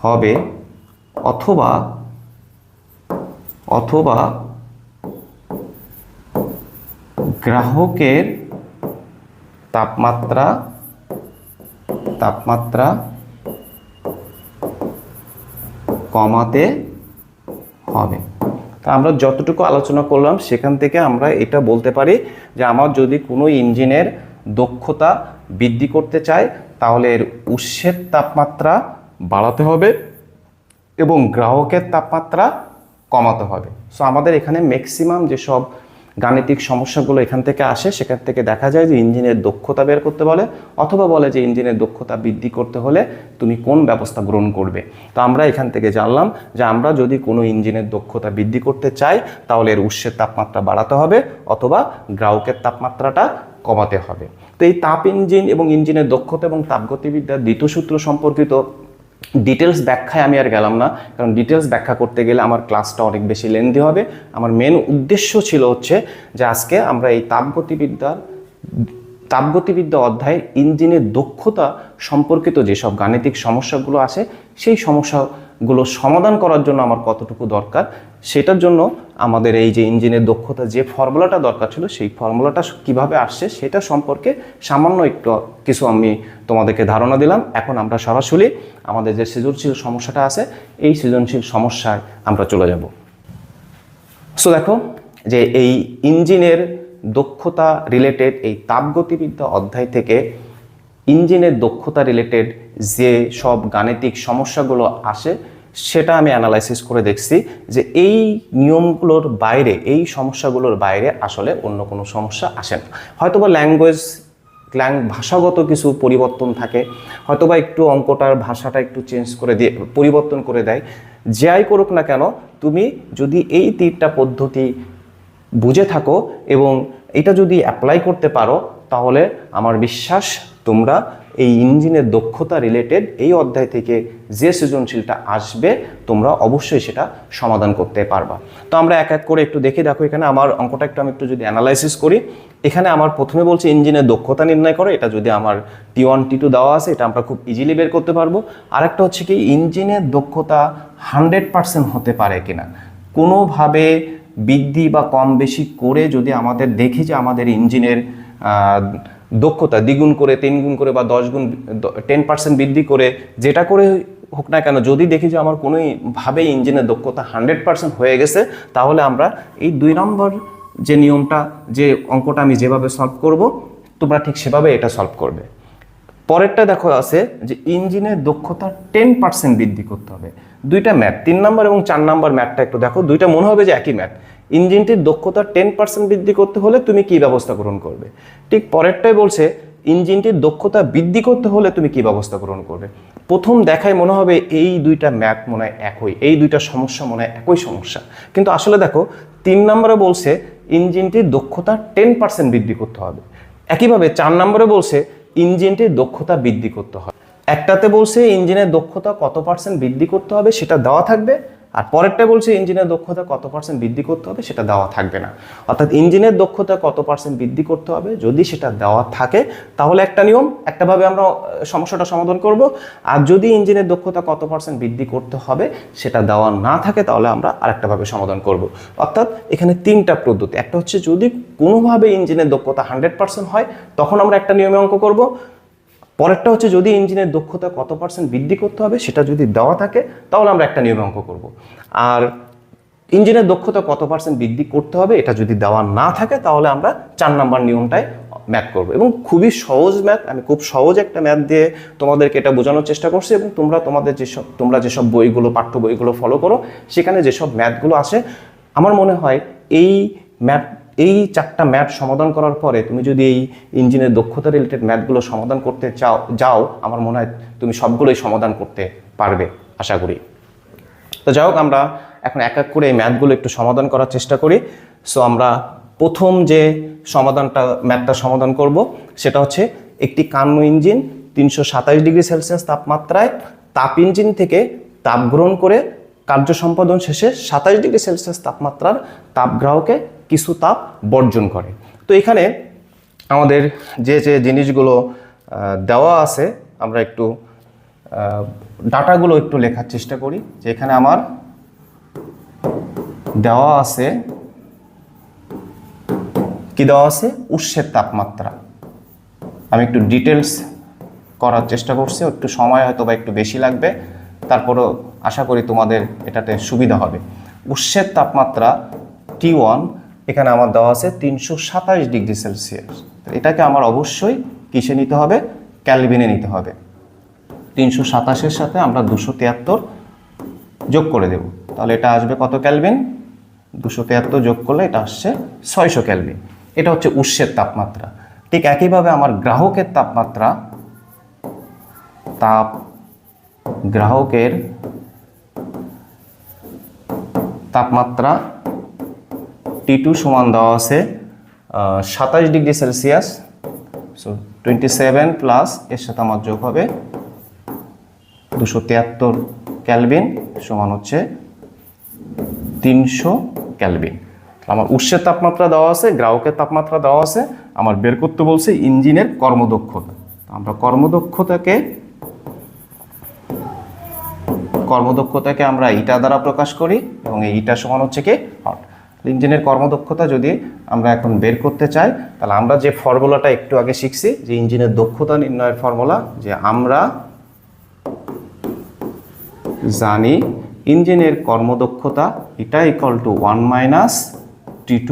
হবে অথবা গ্রাহকের তাপমাত্রা কমাতে হবে। তা আমরা যতটুকু আলোচনা করলাম সেখান থেকে আমরা এটা বলতে পারি যে আমার যদি কোনো ইঞ্জিনের দক্ষতা বৃদ্ধি করতে চাই তাহলে এর উৎসের তাপমাত্রা বাড়াতে হবে এবং গ্রাহকের তাপমাত্রা কমাতে হবে। সো আমাদের এখানে ম্যাক্সিমাম যেসব গাণিতিক সমস্যাগুলো এখান থেকে আসে সেখান থেকে দেখা যায় যে ইঞ্জিনের দক্ষতা বের করতে বলে অথবা বলে যে ইঞ্জিনের দক্ষতা বৃদ্ধি করতে হলে তুমি কোন ব্যবস্থা গ্রহণ করবে। তো আমরা এখান থেকে জানলাম যে আমরা যদি কোনো ইঞ্জিনের দক্ষতা বৃদ্ধি করতে চাই তাহলে এর উৎসের তাপমাত্রা বাড়াতে হবে অথবা গ্রাহকের তাপমাত্রাটা কমাতে হবে। তো এই তাপ ইঞ্জিন এবং ইঞ্জিনের দক্ষতা এবং তাপগতিবিদ্যার দ্বিতীয় সূত্র সম্পর্কিত ডিটেলস ব্যাখ্যায় আমি আর গেলাম না, কারণ ডিটেলস ব্যাখ্যা করতে গেলে আমার ক্লাসটা অনেক বেশি লেন্দি হবে। আমার মেন উদ্দেশ্য ছিল হচ্ছে যে আজকে আমরা এই তাপগতিবিদ্যা অধ্যায়ে ইঞ্জিনের দক্ষতা সম্পর্কিত যেসব গাণিতিক সমস্যাগুলো আসে সেই সমস্যাগুলো সমাধান করার জন্য আমার কতটুকু দরকার সেটার জন্য আমাদের এই যে ইঞ্জিনের দক্ষতা যে ফর্মুলাটা দরকার ছিল সেই ফর্মুলাটা কিভাবে আসছে সেটা সম্পর্কে সামান্য একটু কিছু আমি তোমাদেরকে ধারণা দিলাম। এখন আমরা সরাসরি আমাদের যে সৃজনশীল সমস্যাটা আছে এই সৃজনশীল সমস্যায় আমরা চলে যাব। সো দেখো যে এই ইঞ্জিনের দক্ষতা রিলেটেড এই তাপগতিবিদ্যা অধ্যায় থেকে ইঞ্জিনের দক্ষতা রিলেটেড যে সব গাণিতিক সমস্যাগুলো আসে সেটা আমি অ্যানালাইসিস করে দেখছি যে এই নিয়মগুলোর বাইরে এই সমস্যাগুলোর বাইরে আসলে অন্য কোনো সমস্যা আসে না। হয়তোবা ভাষাগত কিছু পরিবর্তন থাকে, হয়তোবা একটু অঙ্কটার ভাষাটা একটু চেঞ্জ করে দিয়ে পরিবর্তন করে দেয়। যাই করুক না কেন তুমি যদি এই তিনটা পদ্ধতি বুঝে থাকো এবং এটা যদি অ্যাপ্লাই করতে পারো তাহলে আমার বিশ্বাস তোমরা এই ইঞ্জিনের দক্ষতা রিলেটেড এই অধ্যায় থেকে যে সৃজনশীলটা আসবে তোমরা অবশ্যই সেটা সমাধান করতে পারবা। তো আমরা এক এক করে একটু দেখে দেখো এখানে আমার অঙ্কটা আমি একটু যদি অ্যানালাইসিস করি, এখানে আমার প্রথমে বলছে ইঞ্জিনের দক্ষতা নির্ণয় করো। এটা যদি আমার T1 T2 দেওয়া আছে এটা আমরা খুব ইজিলি বের করতে পারবো। আরেকটা হচ্ছে কি ইঞ্জিনের দক্ষতা 100% হতে পারে কিনা, কোনোভাবে বৃদ্ধি বা কম বেশি করে যদি আমাদের দেখি যে আমাদের ইঞ্জিনের দক্ষতা দ্বিগুণ করে 3 গুণ করে বা 10% বৃদ্ধি করে যেটা করে হোক না কেন যদি দেখি যে আমার কোনোভাবে ইঞ্জিনের দক্ষতা 100% হয়ে গেছে তাহলে আমরা এই 2 নম্বর যে নিয়মটা যে অঙ্কটা আমি যেভাবে সলভ করব তোমরা ঠিক সেভাবে এটা সলভ করবে। পরেরটা দেখো আছে যে ইঞ্জিনের দক্ষতা 10% বৃদ্ধি করতে হবে। দুইটা ম্যাথ 3 নম্বর এবং 4 নম্বর ম্যাথটা একটু দেখো, দুইটা মনে হবে যে একই ম্যাথ। ইঞ্জিনটির দক্ষতা 10% বৃদ্ধি করতে হলে তুমি কি ব্যবস্থা গ্রহণ করবে। ঠিক পরেরটাই বলছে ইঞ্জিনটির দক্ষতা বৃদ্ধি করতে হলে তুমি কি ব্যবস্থা গ্রহণ করবে। প্রথম দেখায় মনে হবে এই দুইটা ম্যাথ মনে হয় একই, এই দুইটা সমস্যা মনে হয় একই সমস্যা, কিন্তু আসলে দেখো 3 নম্বরে বলছে ইঞ্জিনটির দক্ষতা 10% বৃদ্ধি করতে হবে, একইভাবে 4 নম্বরে বলছে ইঞ্জিনটির দক্ষতা বৃদ্ধি করতে হবে। একটাতে বলছে ইঞ্জিনের দক্ষতা কত পার্সেন্ট বৃদ্ধি করতে হবে সেটা দেওয়া থাকবে, আর পরেরটা বলছে ইঞ্জিনের দক্ষতা কত পার্সেন্ট বৃদ্ধি করতে হবে সেটা দেওয়া থাকবে না। অর্থাৎ ইঞ্জিনের দক্ষতা কত পার্সেন্ট বৃদ্ধি করতে হবে যদি সেটা দেওয়া থাকে তাহলে একটা নিয়ম একটাভাবে আমরা সমস্যাটা সমাধান করব, আর যদি ইঞ্জিনের দক্ষতা কত পার্সেন্ট বৃদ্ধি করতে হবে সেটা দেওয়া না থাকে তাহলে আমরা আরেকটাভাবে সমাধান করব। অর্থাৎ এখানে 3টা পদ্ধতি, একটা হচ্ছে যদি কোনোভাবে ইঞ্জিনের দক্ষতা 100% হয় তখন আমরা একটা নিয়মে অঙ্ক করব, পরেরটা হচ্ছে যদি ইঞ্জিনের দক্ষতা কত পার্সেন্ট বৃদ্ধি করতে হবে সেটা যদি দেওয়া থাকে তাহলে আমরা একটা নিয়মে অঙ্ক করব, আর ইঞ্জিনের দক্ষতা কত পার্সেন্ট বৃদ্ধি করতে হবে এটা যদি দেওয়া না থাকে তাহলে আমরা 4 নম্বর নিয়মটায় ম্যাথ করব। এবং খুবই সহজ ম্যাথ, আমি খুব সহজ একটা ম্যাথ দিয়ে তোমাদেরকে এটা বোঝানোর চেষ্টা করছি এবং তোমরা যেসব বইগুলো পাঠ্য বইগুলো ফলো করো সেখানে যেসব ম্যাথগুলো আসে আমার মনে হয় এই 4টা ম্যাথ সমাধান করার পরে তুমি যদি এই ইঞ্জিনের দক্ষতা রিলেটেড ম্যাথগুলো সমাধান করতে যাও আমার মনে হয় তুমি সবগুলোই সমাধান করতে পারবে আশা করি। তো যাই হোক আমরা এখন এক এক করে এই ম্যাথগুলো একটু সমাধান করার চেষ্টা করি। সো আমরা প্রথম যে ম্যাথটা সমাধান করব সেটা হচ্ছে একটি কার্নো ইঞ্জিন 327 ডিগ্রি সেলসিয়াস তাপমাত্রায় তাপ ইঞ্জিন থেকে তাপ গ্রহণ করে কার্য সম্পাদন শেষে 27 ডিগ্রি সেলসিয়াস তাপমাত্রার তাপগ্রাহকে কিছু তাপ বর্জন করে। তো এখানে আমাদের যে যে জিনিসগুলো দেওয়া আছে আমরা একটু ডাটাগুলো একটু লেখার চেষ্টা করি। যে এখানে আমার দেওয়া আছে, কি দেওয়া আছে, উৎসের তাপমাত্রা। আমি একটু ডিটেলস করার চেষ্টা করছি, একটু সময় হয়তো বা একটু বেশি লাগবে, তারপরও আশা করি তোমাদের এটাতে সুবিধা হবে। উৎসের তাপমাত্রা T1 এখানে আমার দেওয়া আছে 327 ডিগ্রি সেলসিয়াস। এটাকে আমার অবশ্যই কিসে নিতে হবে, ক্যালভিনে নিতে হবে। 327-এর সাথে আমরা 273 যোগ করে দেব, তাহলে এটা আসবে কত ক্যালভিন, 273 যোগ করলে এটা আসছে 600 ক্যালভিন। এটা হচ্ছে উৎসের তাপমাত্রা। ঠিক একইভাবে আমার গ্রাহকের তাপমাত্রা, গ্রাহকের তাপমাত্রা T2 সমান দেওয়া আছে 27 ডিগ্রি সেলসিয়াস। সো 27 প্লাস এর সাথে আমার যোগ হবে 273 ক্যালভিন সমান হচ্ছে 300 ক্যালভিন। আমার উৎসের তাপমাত্রা দেওয়া আছে, গ্রাহকের তাপমাত্রা দেওয়া আছে, আমার বের করতে বলছে ইঞ্জিনের কর্মদক্ষতা। আমরা কর্মদক্ষতাকে আমরা ইটা দ্বারা প্রকাশ করি এবং এই ইটা সমান হচ্ছে কি হট। ইঞ্জিনের কর্মদক্ষতা যদি আমরা এখন বের করতে চাই, তাহলে আমরা যে ফর্মুলাটা একটু আগে শিখছি, যে ইঞ্জিনের দক্ষতা নির্ণয়ের ফর্মুলা, যে আমরা জানি ইঞ্জিনের কর্মদক্ষতা এটা equal to 1 minus T2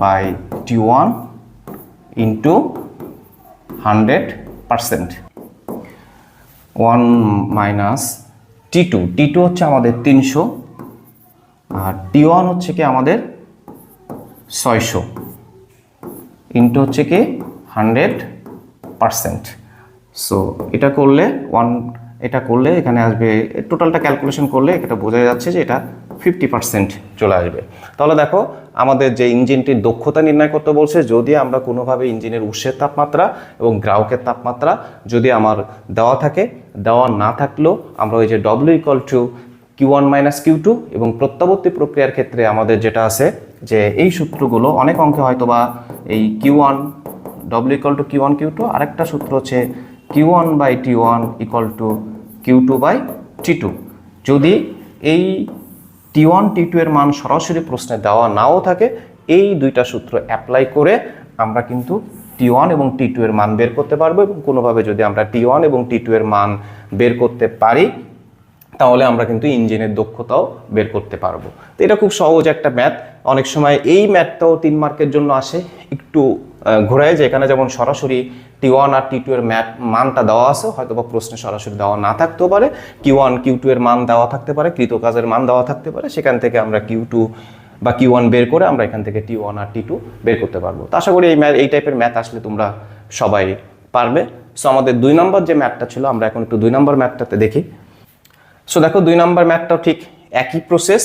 by T1 into 100%। 1 minus T2 হচ্ছে আমাদের 300 আর T1 হচ্ছে কি আমাদের 600 ইন্টু হচ্ছে কি 100%। সো এটা করলে এখানে আসবে, টোটালটা ক্যালকুলেশন করলে এটা বোঝা যাচ্ছে যে এটা 50% চলে আসবে। তাহলে দেখো আমাদের যে ইঞ্জিনটির দক্ষতা নির্ণয় করতে বলছে, যদি আমরা কোনোভাবে ইঞ্জিনের উৎসের তাপমাত্রা এবং গ্রাহকের তাপমাত্রা যদি আমার দেওয়া থাকে, দেওয়া না থাকলেও আমরা ওই যে W = Q1 মাইনাস Q2 এবং প্রত্যাবর্তী প্রক্রিয়ার ক্ষেত্রে আমাদের যেটা আছে যে এই সূত্রগুলো অনেক অঙ্কে হয়তো বা এই Q1 W = Q1 Q2, আরেকটা সূত্র হচ্ছে Q1 by T1 = Q2 by T2। যদি এই T1 T2 এর মান সরাসরি প্রশ্নে দেওয়া নাও থাকে, এই দুইটা সূত্র অ্যাপ্লাই করে আমরা কিন্তু T1 এবং T2 এর মান বের করতে পারবো। এবং কোনোভাবে যদি আমরা T1 এবং T2 এর মান বের করতে পারি, তাহলে আমরা কিন্তু ইঞ্জিনের দক্ষতাও বের করতে পারবো। তো এটা খুব সহজ একটা ম্যাথ। অনেক সময় এই ম্যাথটাও 3 মার্কের জন্য আসে, একটু ঘোরায়, যে এখানে যেমন সরাসরি T1 আর T2 এর মানটা দেওয়া আছে, হয়তো বা প্রশ্নে সরাসরি দেওয়া না থাকতেও পারে, Q1 Q2 এর মান দেওয়া থাকতে পারে, কৃতকাজের মান দেওয়া থাকতে পারে, সেখান থেকে আমরা Q2 বা Q1 বের করে আমরা এখান থেকে T1 আর T2 বের করতে পারবো। তো আশা করি এই টাইপের ম্যাথ আসলে তোমরা সবাই পারবে। সো আমাদের 2 নম্বর যে ম্যাথটা ছিল, আমরা এখন একটু 2 নম্বর ম্যাথটাতে দেখি। সো দেখো 2 নম্বর ম্যাথটাও ঠিক একই প্রসেস।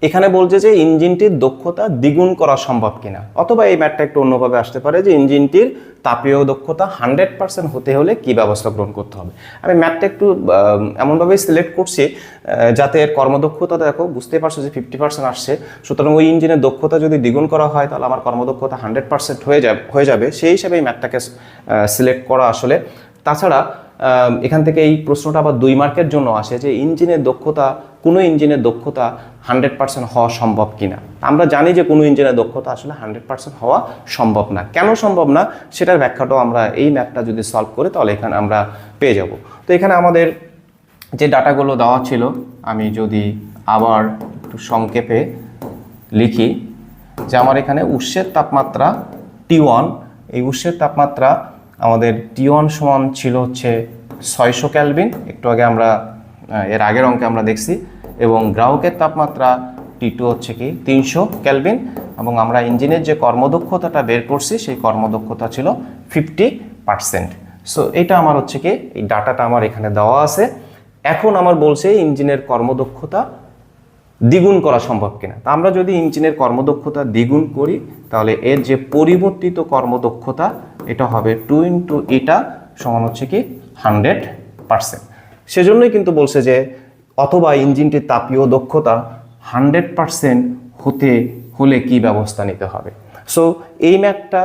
এখানে বলছে যে ইঞ্জিনটির দক্ষতা দ্বিগুণ করা সম্ভব কিনা, অথবা এই ম্যাথটা একটু অন্যভাবে আসতে পারে যে ইঞ্জিনটির তাপীয় দক্ষতা 100% হতে হলে কি ব্যবস্থা গ্রহণ করতে হবে। আমি ম্যাথটা একটু এমনভাবেই সিলেক্ট করছি যাতে এর কর্মদক্ষতা দেখো বুঝতে পারছো যে 50% আসছে। সুতরাং ওই ইঞ্জিনের দক্ষতা যদি দ্বিগুণ করা হয়, তাহলে আমার কর্মদক্ষতা 100% হয়ে যাবে। সেই হিসাবে এই ম্যাথটাকে সিলেক্ট করা আসলে। তাছাড়া এখান থেকে এই প্রশ্নটা আবার 2 মার্কের জন্য আসে যে কোনো ইঞ্জিনের দক্ষতা 100% হওয়া সম্ভব কিনা। আমরা জানি যে কোনো ইঞ্জিনের দক্ষতা আসলে 100% হওয়া সম্ভব না। কেন সম্ভব না সেটার ব্যাখ্যাটাও আমরা এই ম্যাথটা যদি সলভ করি তাহলে এখানে আমরা পেয়ে যাব। তো এখানে আমাদের যে ডাটাগুলো দেওয়া ছিল, আমি যদি আবার একটু সংক্ষেপে লিখি, যে আমার এখানে উৎসের তাপমাত্রা T1, এই উৎসের তাপমাত্রা আমাদের T1 সমান ছিল হচ্ছে 600 ক্যালভিন, একটু আগে আমরা এর আগের অঙ্কে আমরা দেখছি, এবং গ্রাহকের তাপমাত্রা T2 হচ্ছে কি 300 ক্যালভিন, এবং আমরা ইঞ্জিনের যে কর্মদক্ষতাটা বের করছি সেই কর্মদক্ষতা ছিল 50%। সো এটা আমার হচ্ছে কি এই ডাটাটা আমার এখানে দেওয়া আছে। এখন আমার বলছে ইঞ্জিনের কর্মদক্ষতা দ্বিগুণ করা সম্ভব কিনা। তা আমরা যদি ইঞ্জিনের কর্মদক্ষতা দ্বিগুণ করি, তাহলে এর যে পরিবর্তিত কর্মদক্ষতা এটা হবে 2 × এটা সমান হচ্ছে কি 100%। সেজন্যই কিন্তু বলছে যে অথবা ইঞ্জিনটির তাপীয় দক্ষতা 100% হতে হলে কি ব্যবস্থা নিতে হবে। সো এই ম্যাথটা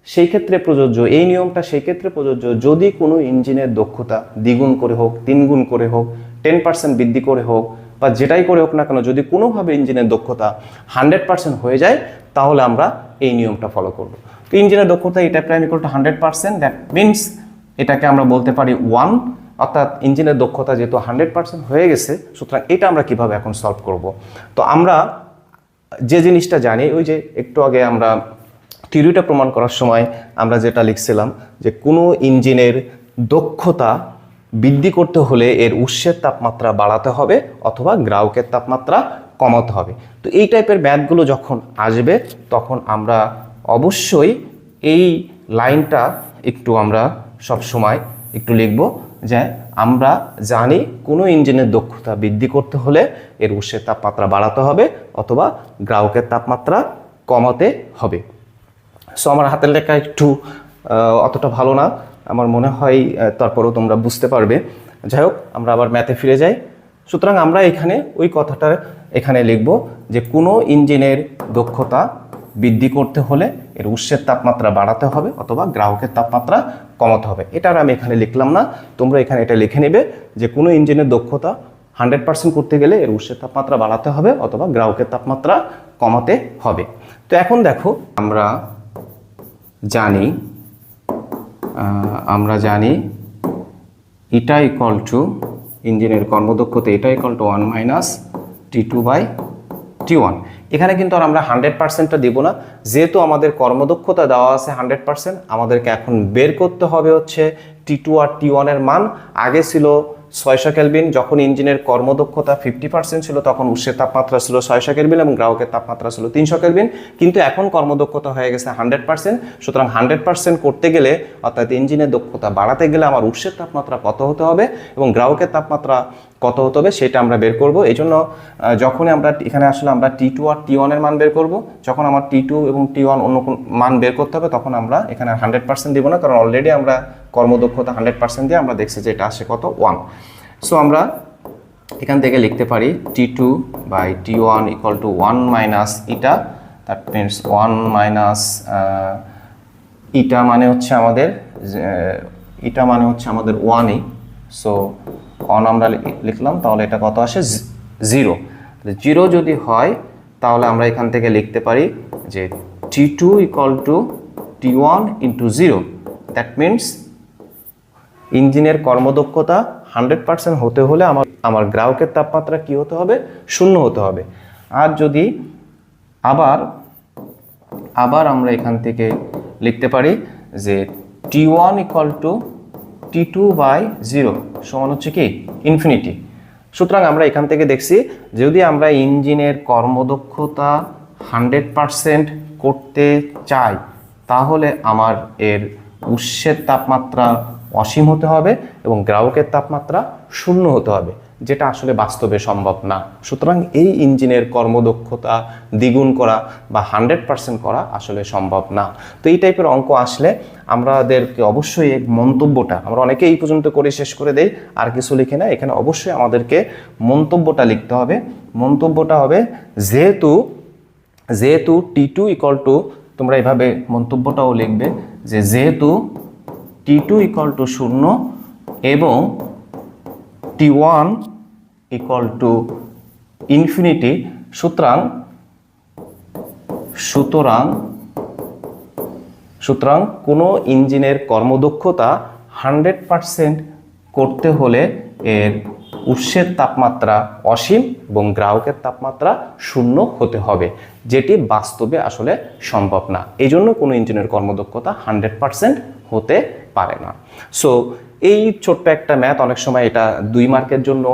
সেই ক্ষেত্রে প্রযোজ্য, এই নিয়মটা সেই ক্ষেত্রে প্রযোজ্য যদি কোনো ইঞ্জিনের দক্ষতা দ্বিগুণ করে হোক, 3 গুণ করে হোক, 10% বৃদ্ধি করে হোক বা যেটাই করে হোক না কেন, যদি কোনোভাবে ইঞ্জিনের দক্ষতা 100% হয়ে যায় তাহলে আমরা এই নিয়মটা ফলো করব। তো ইঞ্জিনের দক্ষতা এটা prime equal two 100%, that means এটাকে আমরা বলতে পারি 1, অর্থাৎ ইঞ্জিনের দক্ষতা যেহেতু 100% হয়ে গেছে, সুতরাং এটা আমরা কিভাবে এখন সলভ করব। তো আমরা যে জিনিসটা জানি, ওই যে একটু আগে আমরা থিওরিটা প্রমাণ করার সময় আমরা যেটা লিখছিলাম যে কোনো ইঞ্জিনের দক্ষতা বৃদ্ধি করতে হলে এর উৎসের তাপমাত্রা বাড়াতে হবে অথবা গ্রাহকের তাপমাত্রা কমাতে হবে। তো এই টাইপের ম্যাথগুলো যখন আসবে তখন আমরা অবশ্যই এই লাইনটা একটু আমরা সব সময় একটু লিখব যে আমরা জানি কোনো ইঞ্জিনের দক্ষতা বৃদ্ধি করতে হলে এর উৎসের তাপমাত্রা বাড়াতে হবে অথবা গ্রাহকের তাপমাত্রা কমাতে হবে। সো আমার হাতের লেখা একটু অতটা ভালো না, আমার মনে হয় তারপরেও তোমরা বুঝতে পারবে। যাই হোক, আমরা আবার ম্যাথে ফিরে যাই। সুতরাং আমরা এখানে ওই কথাটা এখানে লিখব যে কোনো ইঞ্জিনের দক্ষতা বৃদ্ধি করতে হলে এর উৎসের তাপমাত্রা বাড়াতে হবে অথবা গ্রাহকের তাপমাত্রা কমাতে হবে। এটা আর আমি এখানে লিখলাম না, তোমরা এখানে এটা লিখে নেবে যে কোনো ইঞ্জিনের দক্ষতা 100% করতে গেলে এর উৎসের তাপমাত্রা বাড়াতে হবে অথবা গ্রাহকের তাপমাত্রা কমাতে হবে। তো এখন দেখো, আমরা জানি এটা ইকুয়াল টু ইঞ্জিনের কর্মদক্ষতা, এটা ইকুয়াল টু 1 মাইনাস T2/T1। এখানে কিন্তু আর আমরা 100%টা দিব না, যেহেতু আমাদের কর্মদক্ষতা দেওয়া আছে 100%, আমাদেরকে এখন বের করতে হবে হচ্ছে T2 আর T1 এর মান। আগে ছিল 600 কেলভিন, যখন ইঞ্জিনের কর্মদক্ষতা 50% ছিল তখন উৎসের তাপমাত্রা ছিল 600 কেলভিন এবং গ্রাহকের তাপমাত্রা ছিল 300 কেলভিন, কিন্তু এখন কর্মদক্ষতা হয়ে গেছে 100%। সুতরাং 100% করতে গেলে অর্থাৎ ইঞ্জিনের দক্ষতা বাড়াতে গেলে আমার উৎসের তাপমাত্রা কত হতে হবে এবং গ্রাহকের তাপমাত্রা কত হতে হবে সেটা আমরা বের করব। এই জন্য যখনই আমরা এখানে আসলে আমরা T2 আর T1 এর মান বের করব, যখন আমার T2 এবং T1 অন্য মান বের করতে হবে তখন আমরা এখানে 100% দিব না, কারণ অলরেডি আমরা কর্মদক্ষতা 100% দিয়ে আমরা দেখছি যে এটা আসে কত 1। সো আমরা এখান থেকে লিখতে পারি T2/T1 equal to 1 minus eta, that means 1 minus ইটা মানে হচ্ছে আমাদের 1ই। সো 1 আমরা লিখলাম, তাহলে এটা কত আসে 0। 0 যদি হয় তাহলে আমরা এখান থেকে লিখতে পারি যে T2 equal to T1 into 0, that means ইঞ্জিনের কর্মদক্ষতা 100% হতে হলে আমার গ্রাহকের তাপমাত্রা কি হতে হবে, 0 হতে হবে। আর যদি আবার আমরা এখান থেকে লিখতে পারি যে T1 ইকুয়াল টু T2/0 সমান হচ্ছে কি ইনফিনিটি। সুতরাং আমরা এখান থেকে দেখছি যদি আমরা ইঞ্জিনের কর্মদক্ষতা 100% করতে চাই তাহলে আমার এর উৎসের তাপমাত্রা অসীম হতে হবে এবং গ্রাহকের তাপমাত্রা 0 হতে হবে, যেটা আসলে বাস্তবে সম্ভব না। সুতরাং এই ইঞ্জিনের কর্মদক্ষতা দ্বিগুণ করা বা 100% করা আসলে সম্ভব না। তো এই টাইপের অঙ্ক আসলে আমাদেরকে অবশ্যই এক মন্তব্যটা, আমরা অনেকে এই পর্যন্ত করে শেষ করে দেই আর কিছু লিখি না, এখানে অবশ্যই আমাদেরকে মন্তব্যটা লিখতে হবে। মন্তব্যটা হবে যেহেতু T2 ইকুয়াল টু, তোমরা এইভাবে মন্তব্যটাও লিখবে যে যেহেতু T2 ইকুয়াল টু 0 এবং T1 ইকুয়াল টু ইনফিনিটি, সুতরাং কোনো ইঞ্জিনের কর্মদক্ষতা 100% করতে হলে এর উৎসের তাপমাত্রা অসীম এবং গ্রাহকের তাপমাত্রা 0 হতে হবে, যেটি বাস্তবে আসলে সম্ভব না। এই জন্য কোনো ইঞ্জিনের কর্মদক্ষতা 100% হতে পারে না। সো এই ছোট্ট একটা ম্যাথ, অনেক সময় এটা 2 মার্কের জন্য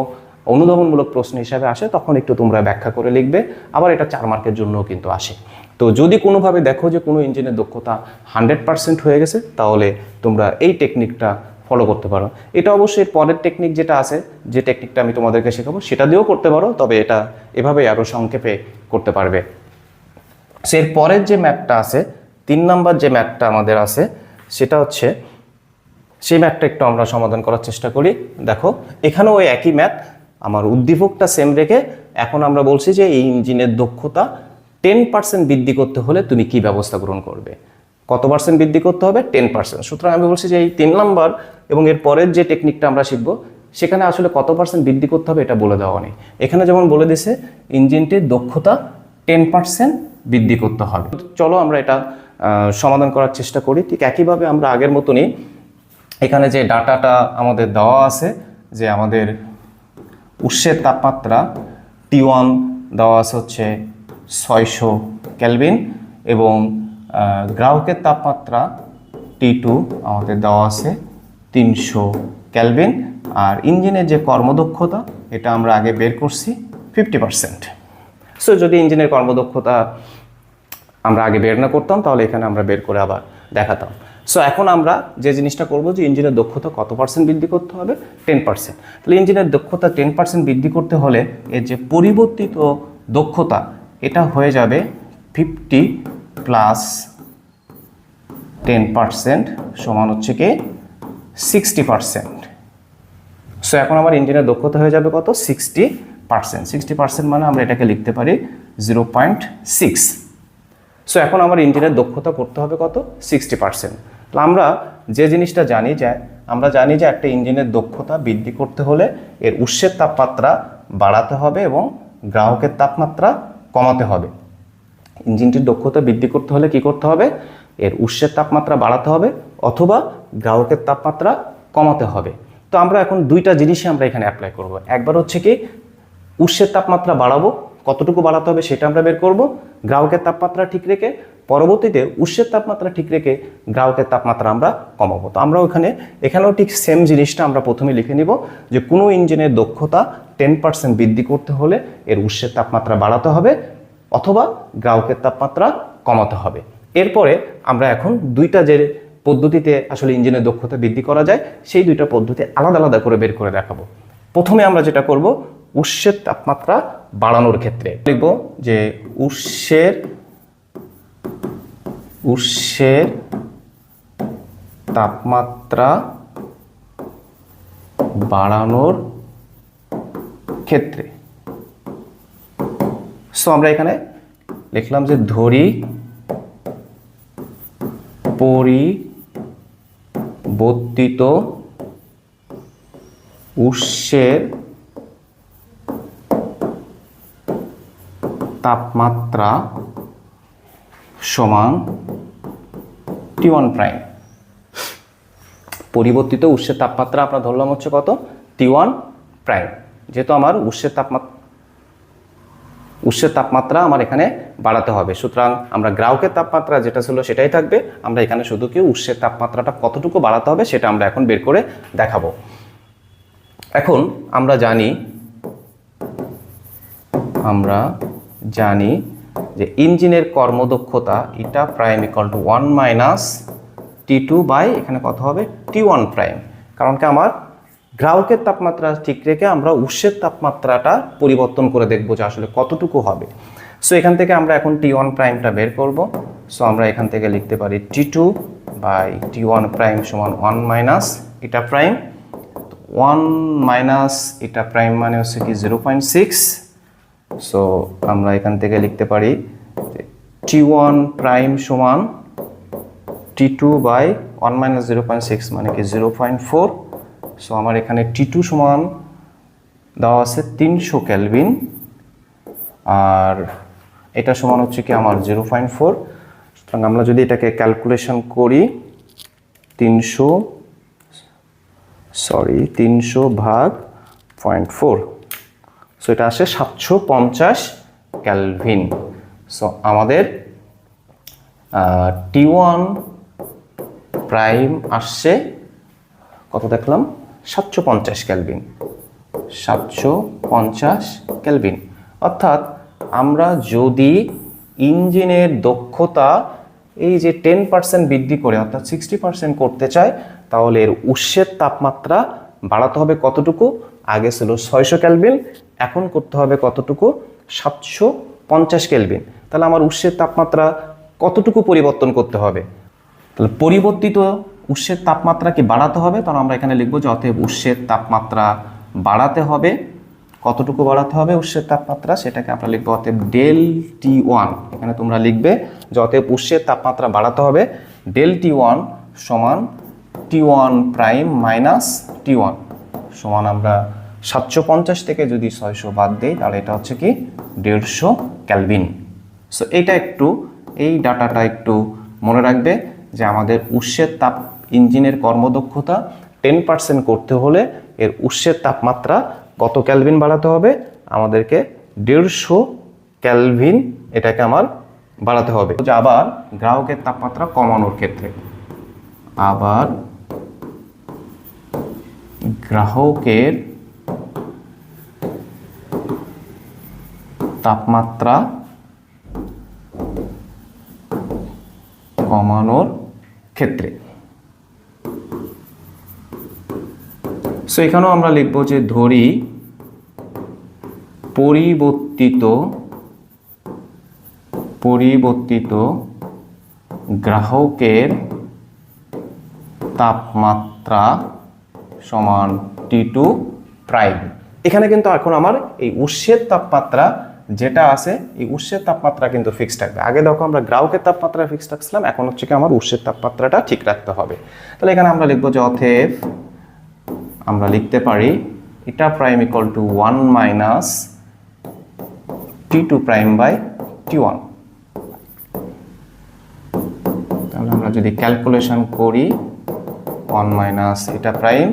অনুধাবনমূলক প্রশ্ন হিসাবে আসে, তখন একটু তোমরা ব্যাখ্যা করে লিখবে। আবার এটা 4 মার্কের জন্যও কিন্তু আসে। তো যদি কোনোভাবে দেখো যে কোনো ইঞ্জিনের দক্ষতা 100% হয়ে গেছে তাহলে তোমরা এই টেকনিকটা ফলো করতে পারো। এটা অবশ্যই পরের টেকনিক যেটা আছে, যে টেকনিকটা আমি তোমাদেরকে শেখাবো সেটা দিয়েও করতে পারো, তবে এটা এভাবেই আরও সংক্ষেপে করতে পারবে। সো এর পরের যে ম্যাথটা আছে, 3 নাম্বার যে ম্যাথটা আমাদের আছে সেটা হচ্ছে, সেই ম্যাথটা একটু আমরা সমাধান করার চেষ্টা করি। দেখো এখানেও ওই একই ম্যাথ, আমার উদ্দীপকটা সেম রেখে এখন আমরা বলছি যে এই ইঞ্জিনের দক্ষতা 10% বৃদ্ধি করতে হলে তুমি কি ব্যবস্থা গ্রহণ করবে। কত পার্সেন্ট বৃদ্ধি করতে হবে? 10%। সুতরাং আমি বলছি যে এই 3 নাম্বার এবং এর পরের যে টেকনিকটা আমরা শিখব সেখানে আসলে কত পার্সেন্ট বৃদ্ধি করতে হবে এটা বলে দেওয়া নেই। এখানে যেমন বলে দিছে ইঞ্জিনটির দক্ষতা 10% বৃদ্ধি করতে হবে। চলো আমরা এটা সমাধান করার চেষ্টা করি। ঠিক একইভাবে আমরা আগের মতনই এখানে যে ডাটাটা আমাদের দেওয়া আছে যে আমাদের উৎসের তাপমাত্রা T1 দেওয়া আছে হচ্ছে 600 কেলভিন এবং গ্রাহকের তাপমাত্রা T2 আমাদের দেওয়া আছে 300 কেলভিন, আর ইঞ্জিনের যে কর্মদক্ষতা এটা আমরা আগে বের করছি 50%। সো যদি ইঞ্জিনের কর্মদক্ষতা আমরা আগে বের না করতাম তাহলে এখানে আমরা বের করে আবার দেখাতাম। সো এখন আমরা যে জিনিসটা করব যে ইঞ্জিনের দক্ষতা কত পার্সেন্ট বৃদ্ধি করতে হবে? 10%। তাহলে ইঞ্জিনের দক্ষতা 10% বৃদ্ধি করতে হলে এর যে পরিবর্তিত দক্ষতা এটা হয়ে যাবে 50 প্লাস 10% সমান হচ্ছে কি 60%। সো এখন আমার ইঞ্জিনের দক্ষতা হয়ে যাবে কত? 60%। 60% মানে আমরা এটাকে লিখতে পারি 0.6। সো এখন আমার ইঞ্জিনের দক্ষতা করতে হবে কত? 60%। তাহলে আমরা যে জিনিসটা জানি যে একটা ইঞ্জিনের দক্ষতা বৃদ্ধি করতে হলে এর উৎসের তাপমাত্রা বাড়াতে হবে এবং গ্রাহকের তাপমাত্রা কমাতে হবে। ইঞ্জিনটির দক্ষতা বৃদ্ধি করতে হলে কি করতে হবে? এর উৎসের তাপমাত্রা বাড়াতে হবে অথবা গ্রাহকের তাপমাত্রা কমাতে হবে। তো আমরা এখন দুইটা জিনিসই আমরা এখানে অ্যাপ্লাই করব। একবার হচ্ছে কি উৎসের তাপমাত্রা বাড়াবো, কতটুকু বাড়াতে হবে সেটা আমরা বের করব গ্রাহকের তাপমাত্রা ঠিক রেখে, পরবর্তীতে উৎসের তাপমাত্রা ঠিক রেখে গ্রাহকের তাপমাত্রা আমরা কমাবো। তো আমরা এখানেও ঠিক সেম জিনিসটা আমরা প্রথমে লিখে নিব যে কোনো ইঞ্জিনের দক্ষতা 10% বৃদ্ধি করতে হলে এর উৎসের তাপমাত্রা বাড়াতে হবে অথবা গ্রাহকের তাপমাত্রা কমাতে হবে। এরপরে আমরা এখন দুইটা যে পদ্ধতিতে আসলে ইঞ্জিনের দক্ষতা বৃদ্ধি করা যায় সেই দুইটা পদ্ধতি আলাদা আলাদা করে বের করে দেখাবো। প্রথমে আমরা যেটা করব উৎসের তাপমাত্রা বাড়ানোর ক্ষেত্রে লিখব যে উৎসের তাপমাত্রা বাড়ানোর ক্ষেত্রে। সো আমরা এখানে লিখলাম যে ধরি পরিবর্তিত উৎসের তাপমাত্রা সমান T1 প্রাইম। পরিবর্তিত উৎসের তাপমাত্রা আমরা ধরলাম হচ্ছে কত? T1 prime. যেহেতু আমার উৎসের তাপমাত্রা আমার এখানে বাড়াতে হবে, সুতরাং আমরা গ্রাহকের তাপমাত্রা যেটা ছিল সেটাই থাকবে। আমরা এখানে শুধু কি উৎসের তাপমাত্রাটা কতটুকু বাড়াতে হবে সেটা আমরা এখন বের করে দেখাবো। এখন আমরা জানি যে ইঞ্জিনের কর্মদক্ষতা eta prime equal to 1 minus T2 by এখানে কত হবে? T1 prime. কারণ কি আমার গ্রাহকের তাপমাত্রা ঠিক রেখে আমরা উৎসের তাপমাত্রাটা পরিবর্তন করে দেখবো যে আসলে কতটুকু হবে। সো এখান থেকে আমরা এখন T1 প্রাইমটা বের করব। সো আমরা এখান থেকে লিখতে পারি T2 বাই T1 প্রাইম সমান 1 মাইনাস ইটা প্রাইম। 1 মাইনাস ইটা প্রাইম মানে হচ্ছে কি 0.6। সো আমরা এখান থেকে লিখতে পারি T1 প্রাইম সমান T2 বাই 1 মাইনাস 0.6 মানে কি 0.4। সো আমার এখানে T2 সমান দেওয়া আছে 300 কেলভিন আর এটা সমান হচ্ছে কি আমার 0.4। সুতরাং আমরা যদি এটাকে ক্যালকুলেশন করি 300 ভাগ 0.4, সো এটা আসে 750 কেলভিন। সো আমাদের T1 প্রাইম আসছে কত দেখলাম? 750 কেলভিন। 750 কেলভিন অর্থাৎ আমরা যদি ইঞ্জিনের দক্ষতা এই যে 10% বৃদ্ধি করে অর্থাৎ 60% করতে চাই তাহলে এর উৎসের তাপমাত্রা বাড়াতে হবে কতটুকু? আগে ছিল 600 কেলভিন, এখন করতে হবে কতটুকু? 750 কেলভিন। তাহলে আমার উৎসের তাপমাত্রা কতটুকু পরিবর্তন করতে হবে? তাহলে পরিবর্তিত উৎসের তাপমাত্রা কি বাড়াতে হবে? তাহলে আমরা এখানে লিখব যে অতএব উৎসের তাপমাত্রা বাড়াতে হবে। কতটুকু বাড়াতে হবে উৎসের তাপমাত্রা সেটাকে আমরা লিখবো অতএব ডেল T1। এখানে তোমরা লিখবে যে অতএব উৎসের তাপমাত্রা বাড়াতে হবে ডেল টি ওয়ান সমান T one prime minus T one সমান আমরা 750 থেকে যদি 600 বাদ দিই তাহলে এটা হচ্ছে কি 150 কেলভিন। সো এইটা একটু, এই ডাটাটা একটু মনে রাখবে যে আমাদের উৎসের তাপ ইঞ্জিনের কর্মদক্ষতা 10% করতে হলে এর উৎসের তাপমাত্রা কত কেলভিন বাড়াতে হবে, আমাদেরকে 150 কেলভিন এটাকে আমার বাড়াতে হবে। আবার গ্রাহকের তাপমাত্রা কমানোর ক্ষেত্রে, আবার গ্রাহকের তাপমাত্রা কমানোর ক্ষেত্রে, সো এখানেও আমরা লিখব যে ধরি পরিবর্তিত গ্রাহকের তাপমাত্রা সমান T2 প্রাইম। এখানে কিন্তু এখন আমার এই উৎসের তাপমাত্রা যেটা আছে, এই উৎসের তাপমাত্রা কিন্তু ফিক্সড থাকবে। আগে দেখো আমরা গ্রাহকের তাপমাত্রা ফিক্সড রাখছিলাম, এখন হচ্ছে কি আমার উৎসের তাপমাত্রাটা ঠিক রাখতে হবে। তাহলে এখানে আমরা লিখবো যে অতএব আমরা লিখতে পারি এটা prime equal to 1 minus T2 prime by T1। তাহলে আমরা যদি ক্যালকুলেশন করি 1 মাইনাস এটা প্রাইম,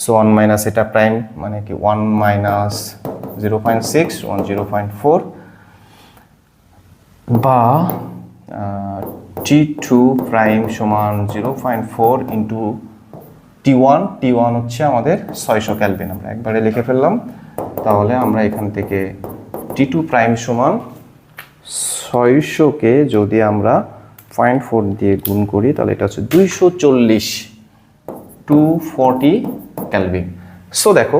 সো 1 মাইনাস এটা প্রাইম মানে কি 1 মাইনাস 0.6 1 0.4 বা T2 প্রাইম সমান 0.4 ইন্টু T1 হচ্ছে আমাদের 600 কেলভিন। আমরা একবারে লিখে ফেললাম। তাহলে আমরা এখান থেকে T2 প্রাইম সমান 600কে যদি আমরা 0.4 দিয়ে গুণ করি তাহলে এটা হচ্ছে 240 কেলভিন। সো দেখো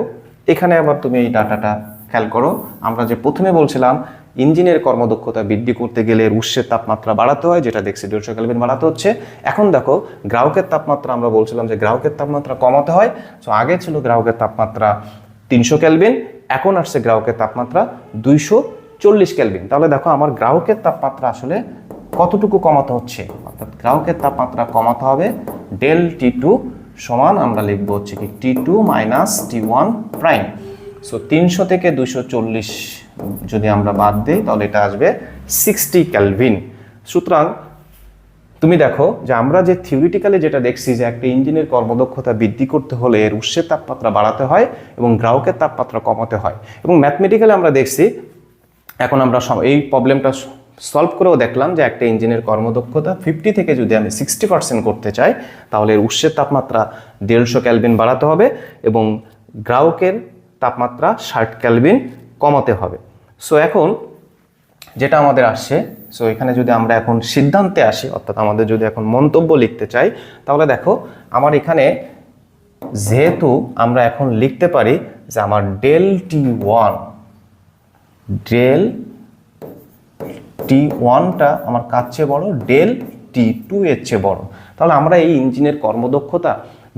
এখানে আবার তুমি এই ডাটাটা খেয়াল করো, আমরা যে প্রথমে বলছিলাম ইঞ্জিনের কর্মদক্ষতা বৃদ্ধি করতে গেলে উৎসের তাপমাত্রা বাড়াতে হয়, যেটা দেখছি 150 কেলভিন বাড়াতে হচ্ছে। এখন দেখো গ্রাহকের তাপমাত্রা আমরা বলছিলাম যে গ্রাহকের তাপমাত্রা কমাতে হয়। সো আগে ছিল গ্রাহকের তাপমাত্রা 300 কেলভিন, এখন আসছে গ্রাহকের তাপমাত্রা 240 কেলভিন। তাহলে দেখো আমার গ্রাহকের তাপমাত্রা আসলে কতটুকু কমাতে হচ্ছে, অর্থাৎ গ্রাহকের তাপমাত্রা কমাতে হবে ডেল T2 সমান আমরা লিখবো হচ্ছে কি T2 minus T1 prime. So 300 থেকে 240 যদি আমরা বাদ দিই তাহলে এটা আসবে 60 কেলভিন। সুতরাং তুমি দেখো যে আমরা যে থিওরিটিক্যালি যেটা দেখছি যে একটা ইঞ্জিনের কর্মদক্ষতা বৃদ্ধি করতে হলে এর উৎসের তাপমাত্রা বাড়াতে হয় এবং গ্রাহকের তাপমাত্রা কমাতে হয়, এবং ম্যাথমেটিক্যালি আমরা দেখছি, এখন আমরা এই প্রবলেমটা সলভ করেও দেখলাম যে একটা ইঞ্জিনের কর্মদক্ষতা 50 থেকে যদি আমি 60% করতে চাই তাহলে এর উৎসের তাপমাত্রা 150 কেলভিন বাড়াতে হবে এবং গ্রাহকের তাপমাত্রা 60 কেলভিন কমাতে হবে। সো এখন যেটা আমাদের আসছে, সো এখানে যদি আমরা এখন সিদ্ধান্তে আসি, অর্থাৎ আমাদের যদি এখন মন্তব্য লিখতে চাই, তাহলে দেখো আমার এখানে যেহেতু আমরা এখন লিখতে পারি যে আমার ডেল T1টা আমার কার চেয়ে বড়, ডেল T2 এর চেয়ে বড়। তাহলে আমরা এই ইঞ্জিনের কর্মদক্ষতা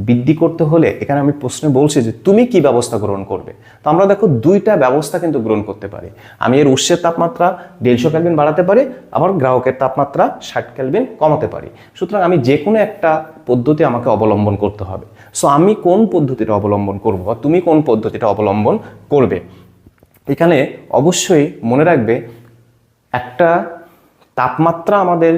বৃদ্ধি করতে হলে এখানে আমি প্রশ্নে বলছি যে তুমি কি ব্যবস্থা গ্রহণ করবে। তো আমরা দেখো দুইটা ব্যবস্থা কিন্তু গ্রহণ করতে পারি। আমি এর উৎসের তাপমাত্রা 150 কেলভিন বাড়াতে পারি, আবার গ্রাহকের তাপমাত্রা 60 কেলভিন কমাতে পারি। সুতরাং আমি যে কোনো একটা পদ্ধতি আমাকে অবলম্বন করতে হবে। সো আমি কোন পদ্ধতিটা অবলম্বন করব বা তুমি কোন পদ্ধতিটা অবলম্বন করবে, এখানে অবশ্যই মনে রাখবে একটা তাপমাত্রা আমাদের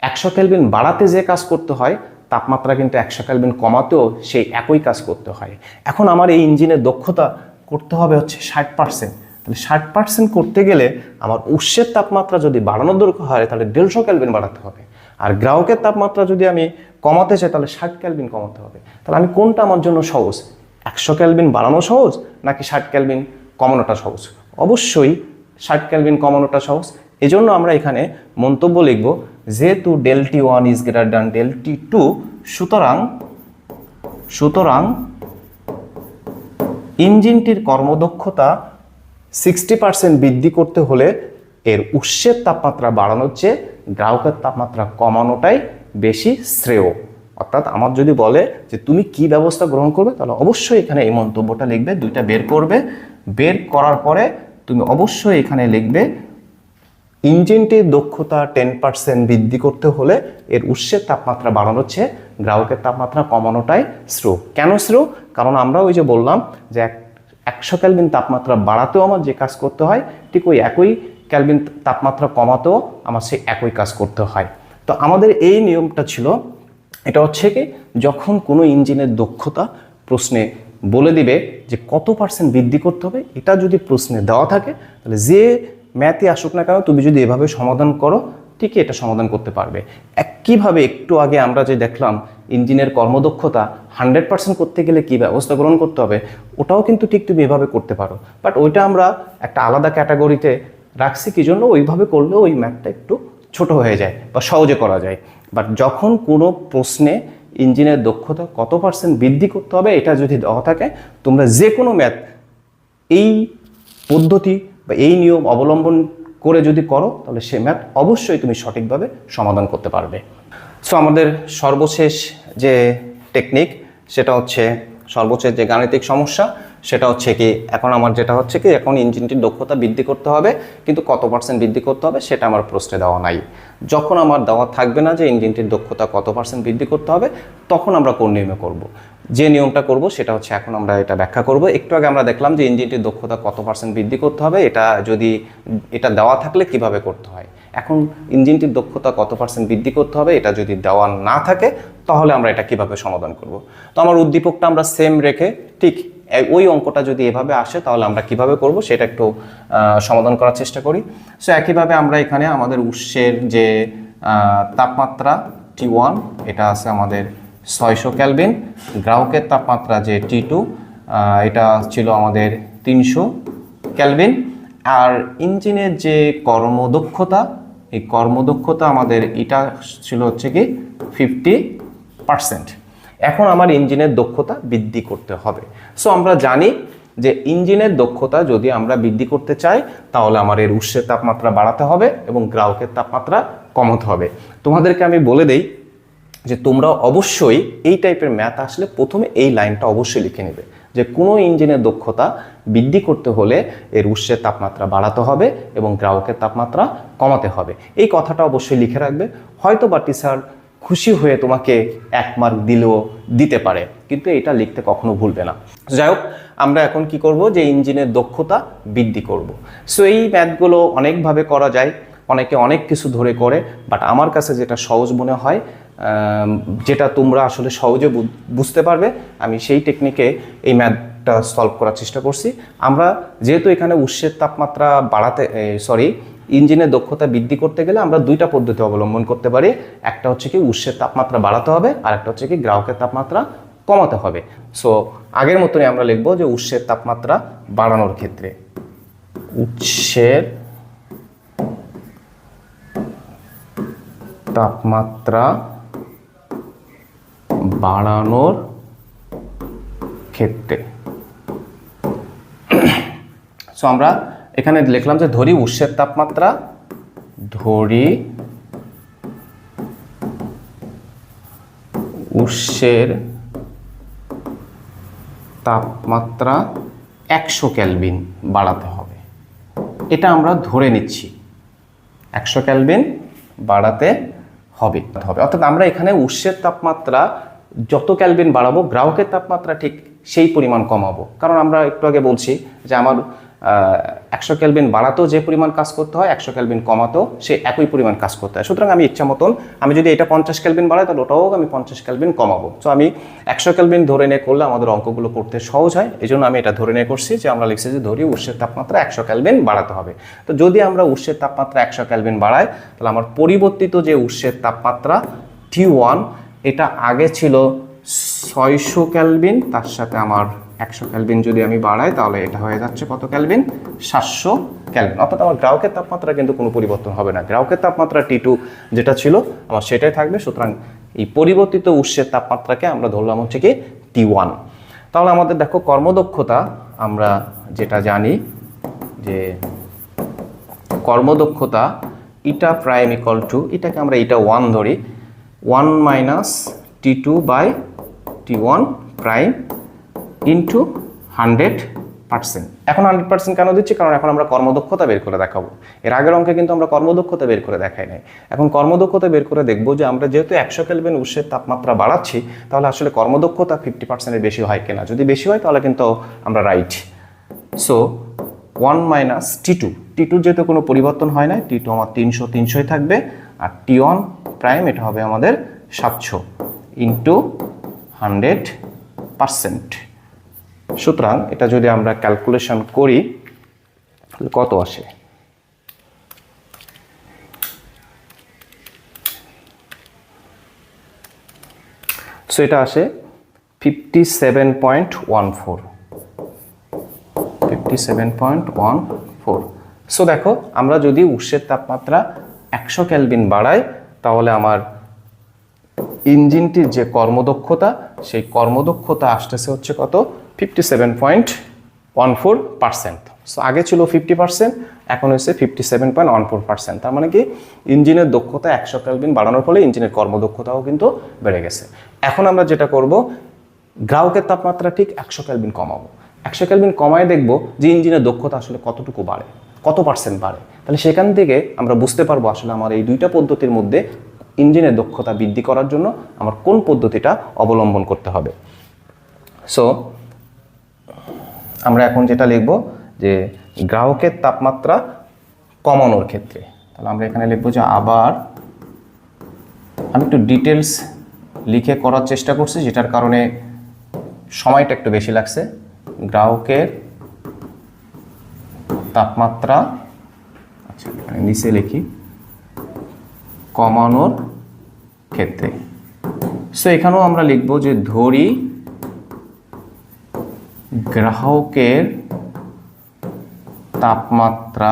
100 কেলভিন বাড়াতে যে কাজ করতে হয়, তাপমাত্রা কিন্তু 100 কেলভিন কমাতেও সেই একই কাজ করতে হয়। এখন আমার এই ইঞ্জিনের দক্ষতা করতে হবে হচ্ছে 60%। তাহলে 60% করতে গেলে আমার উৎসের তাপমাত্রা যদি বাড়ানোর দরকার হয় তাহলে 150 কেলভিন বাড়াতে হবে, আর গ্রাহকের তাপমাত্রা যদি আমি কমাতে চাই তাহলে 60 কেলভিন কমাতে হবে। তাহলে আমি কোনটা আমার জন্য সহজ, 100 কেলভিন বাড়ানো সহজ নাকি 60 কেলভিন কমানোটা সহজ? অবশ্যই 60 কেলভিন কমানোটা সহজ। এজন্য আমরা এখানে মন্তব্য লিখব যেহেতু del T1 is greater than del T2, সুতরাং ইঞ্জিনটির কর্মদক্ষতা 60% বৃদ্ধি করতে হলে এর উৎসের তাপমাত্রা বাড়ানোর চেয়ে গ্রাহকের তাপমাত্রা কমানোটাই বেশি শ্রেয়। অর্থাৎ আমার যদি বলে যে তুমি কি ব্যবস্থা গ্রহণ করবে, তাহলে অবশ্যই এখানে এই মন্তব্যটা লিখবে, দুইটা বের করবে, বের করার পরে তুমি অবশ্যই এখানে লিখবে ইঞ্জিনটির দক্ষতা 10% বৃদ্ধি করতে হলে এর উৎসের তাপমাত্রা বাড়ানোর চেয়ে গ্রাহকের তাপমাত্রা কমানোটাই স্লো। কেন স্লো? কারণ আমরা ওই যে বললাম যে 100 কেলভিন তাপমাত্রা বাড়াতেও আমার যে কাজ করতে হয়, ঠিক ওই একই কেলভিন তাপমাত্রা কমাতেও আমার সেই একই কাজ করতে হয়। তো আমাদের এই নিয়মটা ছিল, এটা হচ্ছে কি, যখন কোনো ইঞ্জিনের দক্ষতা প্রশ্নে বলে দিবে যে কত পার্সেন্ট বৃদ্ধি করতে হবে, এটা যদি প্রশ্নে দেওয়া থাকে তাহলে যে ম্যাথে আসুক না কেন তুমি যদি এভাবে সমাধান করো ঠিকই এটা সমাধান করতে পারবে। একইভাবে একটু আগে আমরা যে দেখলাম ইঞ্জিনের কর্মদক্ষতা 100% করতে গেলে কী ব্যবস্থা গ্রহণ করতে হবে, ওটাও কিন্তু ঠিক তুমি এভাবে করতে পারো, বাট ওইটা আমরা একটা আলাদা ক্যাটাগরিতে রাখছি। কি জন্য? ওইভাবে করলেও ওই ম্যাথটা একটু ছোট হয়ে যায় বা সহজে করা যায়। বাট যখন কোনো প্রশ্নে ইঞ্জিনের দক্ষতা কত পার্সেন্ট বৃদ্ধি করতে হবে এটা যদি দেওয়া থাকে, তোমরা যে কোনো ম্যাথ এই পদ্ধতি বা এই নিয়ম অবলম্বন করে যদি করো তাহলে সে ম্যাথ অবশ্যই তুমি সঠিকভাবে সমাধান করতে পারবে। সো আমাদের সর্বশেষ যে টেকনিক সেটা হচ্ছে, সর্বশেষ যে গাণিতিক সমস্যা সেটা হচ্ছে কি, এখন আমার যেটা হচ্ছে কি, এখন ইঞ্জিনটির দক্ষতা বৃদ্ধি করতে হবে, কিন্তু কত পার্সেন্ট বৃদ্ধি করতে হবে সেটা আমার প্রশ্নে দেওয়া নাই। যখন আমার দেওয়া থাকবে না যে ইঞ্জিনটির দক্ষতা কত পার্সেন্ট বৃদ্ধি করতে হবে, তখন আমরা কোন নিয়মে করব, যে নিয়মটা করব সেটা হচ্ছে এখন আমরা এটা ব্যাখ্যা করব। একটু আগে আমরা দেখলাম যে ইঞ্জিনটির দক্ষতা কত পার্সেন্ট বৃদ্ধি করতে হবে, এটা যদি এটা দেওয়া থাকলে কিভাবে করতে হয়। এখন ইঞ্জিনটির দক্ষতা কত পার্সেন্ট বৃদ্ধি করতে হবে এটা যদি দেওয়া না থাকে তাহলে আমরা এটা কিভাবে সমাধান করব। তো আমার উদ্দীপকটা আমরা সেম রেখে ঠিক ওই অঙ্কটা যদি এভাবে আসে তাহলে আমরা কিভাবে করব সেটা একটু সমাধান করার চেষ্টা করি। সো একইভাবে আমরা এখানে আমাদের উৎসের যে তাপমাত্রা T1 এটা আছে আমাদের 600 কেলভিন, গ্রাহকের তাপমাত্রা যে T2 এটা ছিল আমাদের 300 কেলভিন, আর ইঞ্জিনের যে কর্মদক্ষতা, এই কর্মদক্ষতা আমাদের এটা ছিল হচ্ছে কি 50%। এখন আমার ইঞ্জিনের দক্ষতা বৃদ্ধি করতে হবে। সো আমরা জানি যে ইঞ্জিনের দক্ষতা যদি আমরা বৃদ্ধি করতে চাই তাহলে আমার এর উৎসের তাপমাত্রা বাড়াতে হবে এবং গ্রাহকের তাপমাত্রা কমাতে হবে। তোমাদেরকে আমি বলে দেই যে তোমরা অবশ্যই এই টাইপের ম্যাথ আসলে প্রথমে এই লাইনটা অবশ্যই লিখে নেবে যে কোনো ইঞ্জিনের দক্ষতা বৃদ্ধি করতে হলে এর উৎসের তাপমাত্রা বাড়াতে হবে এবং গ্রাহকের তাপমাত্রা কমাতে হবে। এই কথাটা অবশ্যই লিখে রাখবে। হয়তো বা টিচার খুশি হয়ে তোমাকে 1 মার্ক দিলেও দিতে পারে, কিন্তু এটা লিখতে কখনো ভুলবে না। যাই হোক, আমরা এখন কি করব, যে ইঞ্জিনের দক্ষতা বৃদ্ধি করব। সো এই ম্যাথগুলো অনেকভাবে করা যায়, অনেকে অনেক কিছু ধরে করে, বাট আমার কাছে যেটা সহজ মনে হয়, যেটা তোমরা আসলে সহজে বুঝতে পারবে, আমি সেই টেকনিকে এই ম্যাথটা সলভ করার চেষ্টা করছি। আমরা যেহেতু এখানে উৎসের তাপমাত্রা বাড়াতে ইঞ্জিনের দক্ষতা বৃদ্ধি করতে গেলে আমরা দুইটা পদ্ধতি অবলম্বন করতে পারি। একটা হচ্ছে কি উৎসের তাপমাত্রা বাড়াতে হবে, আর একটা হচ্ছে কি গ্রাহকের তাপমাত্রা কমাতে হবে। সো আগের মতনই আমরা লিখব যে উৎসের তাপমাত্রা বাড়ানোর ক্ষেত্রে, উৎসের তাপমাত্রা বাড়ানোর ক্ষেত্রে। সো আমরা এখানে লিখলাম যে ধরি উৎসের তাপমাত্রা, উৎসের তাপমাত্রা 100 কেলভিন বাড়াতে হবে। এটা আমরা ধরে নিচ্ছি 100 কেলভিন বাড়াতে হবে। অর্থাৎ আমরা এখানে উৎসের তাপমাত্রা যত কেলভিন বাড়াবো গ্রাহকের তাপমাত্রা ঠিক সেই পরিমাণ কমাবো। কারণ আমরা একটু আগে বলছি যে আমার 100 কেলভিন বাড়াতেও যে পরিমাণ কাজ করতে হয় 100 কেলভিন কমাতেও সে একই পরিমাণ কাজ করতে হয়। সুতরাং আমি ইচ্ছা মতন আমি যদি এটা 50 কেলভিন বাড়াই তাহলে ওটাও আমি 50 কেলভিন কমাবো। তো আমি 100 কেলভিন ধরে নিয়ে করলে আমাদের অঙ্কগুলো করতে সহজ হয়, এই জন্য আমি এটা ধরে নিয়ে করছি যে আমরা লিখছি যে ধরি উৎসের তাপমাত্রা 100 কেলভিন বাড়াতে হবে। তো যদি আমরা উৎসের তাপমাত্রা 100 কেলভিন বাড়াই তাহলে আমার পরিবর্তিত যে উৎসের তাপমাত্রা T1 এটা আগে ছিল 600 কেলভিন, তার সাথে আমার 100 কেলভিন যদি আমি বাড়াই তাহলে এটা হয়ে যাচ্ছে কত কেলভিন, 700 কেলভিন। অর্থাৎ আমার গ্রাহকের তাপমাত্রা কিন্তু কোনো পরিবর্তন হবে না, গ্রাহকের তাপমাত্রা T2 যেটা ছিল আমার সেটাই থাকবে। সুতরাং এই পরিবর্তিত উৎসের তাপমাত্রাকে আমরা ধরলাম হচ্ছে কি T1। তাহলে আমাদের দেখো কর্মদক্ষতা আমরা যেটা জানি যে কর্মদক্ষতা ইটা প্রাইম ইকুয়াল টু, এটাকে আমরা ইটা 1 ধরি, 1 minus T2 by T1 prime into 100 এখন 100% কেন দিচ্ছি? কারণ এখন আমরা কর্মদক্ষতা বের করে দেখাবো। এর আগের অঙ্কে কিন্তু আমরা কর্মদক্ষতা বের করে দেখাই নাই। এখন কর্মদক্ষতা বের করে দেখবো যে আমরা যেহেতু 100 কেলভিন উৎসের তাপমাত্রা বাড়াচ্ছি, তাহলে আসলে কর্মদক্ষতা 50%-এর বেশি হয় কিনা। যদি বেশি হয় তাহলে কিন্তু আমরা রাইট। সো 1 মাইনাস T2 যেহেতু কোনো পরিবর্তন হয় না, T2 আমার 300ই থাকবে, আর T1 প্রাইম এটা হবে আমাদের 700 ইন্টু 100%। সুতরাং এটা যদি আমরা ক্যালকুলেশন করি কত আসে? সো এটা আসে 57.14। সো দেখো, আমরা যদি উৎসের তাপমাত্রা 100 কেলভিন বাড়াই, তাহলে আমার ইঞ্জিনটির যে কর্মদক্ষতা, সেই কর্মদক্ষতা আসতেছে হচ্ছে কত? 57.14%। সো আগে ছিল 50%, এখন হচ্ছে 57.14%। তার মানে কি ইঞ্জিনের দক্ষতা 100 কেলভিন বাড়ানোর ফলে ইঞ্জিনের কর্মদক্ষতাও কিন্তু বেড়ে গেছে। এখন আমরা যেটা করব, গ্রাহকের তাপমাত্রা ঠিক 100 কেলভিন কমাবো। 100 কেলভিন কমায় দেখবো যে ইঞ্জিনের দক্ষতা আসলে কতটুকু বাড়ে, কত পার্সেন্ট বাড়ে। তাহলে সেখান থেকে আমরা বুঝতে পারবো আসলে আমার এই দুইটা পদ্ধতির মধ্যে ইঞ্জিনের দক্ষতা বৃদ্ধি করার জন্য আমার কোন পদ্ধতিটা অবলম্বন করতে হবে। সো আমরা এখন যেটা লিখব যে গ্রাহকের তাপমাত্রা কমানোর ক্ষেত্রে, তাহলে আমরা এখানে লিখব যে আবার, আমি একটু ডিটেলস লিখে করার চেষ্টা করছি, যেটার কারণে সময়টা একটু বেশি লাগছে। গ্রাহকের তাপমাত্রা, আচ্ছা এখানে নিচে লিখি, কমানোর ক্ষেত্রে। সো এখানেও আমরা লিখব যে ধরি গ্রাহকের তাপমাত্রা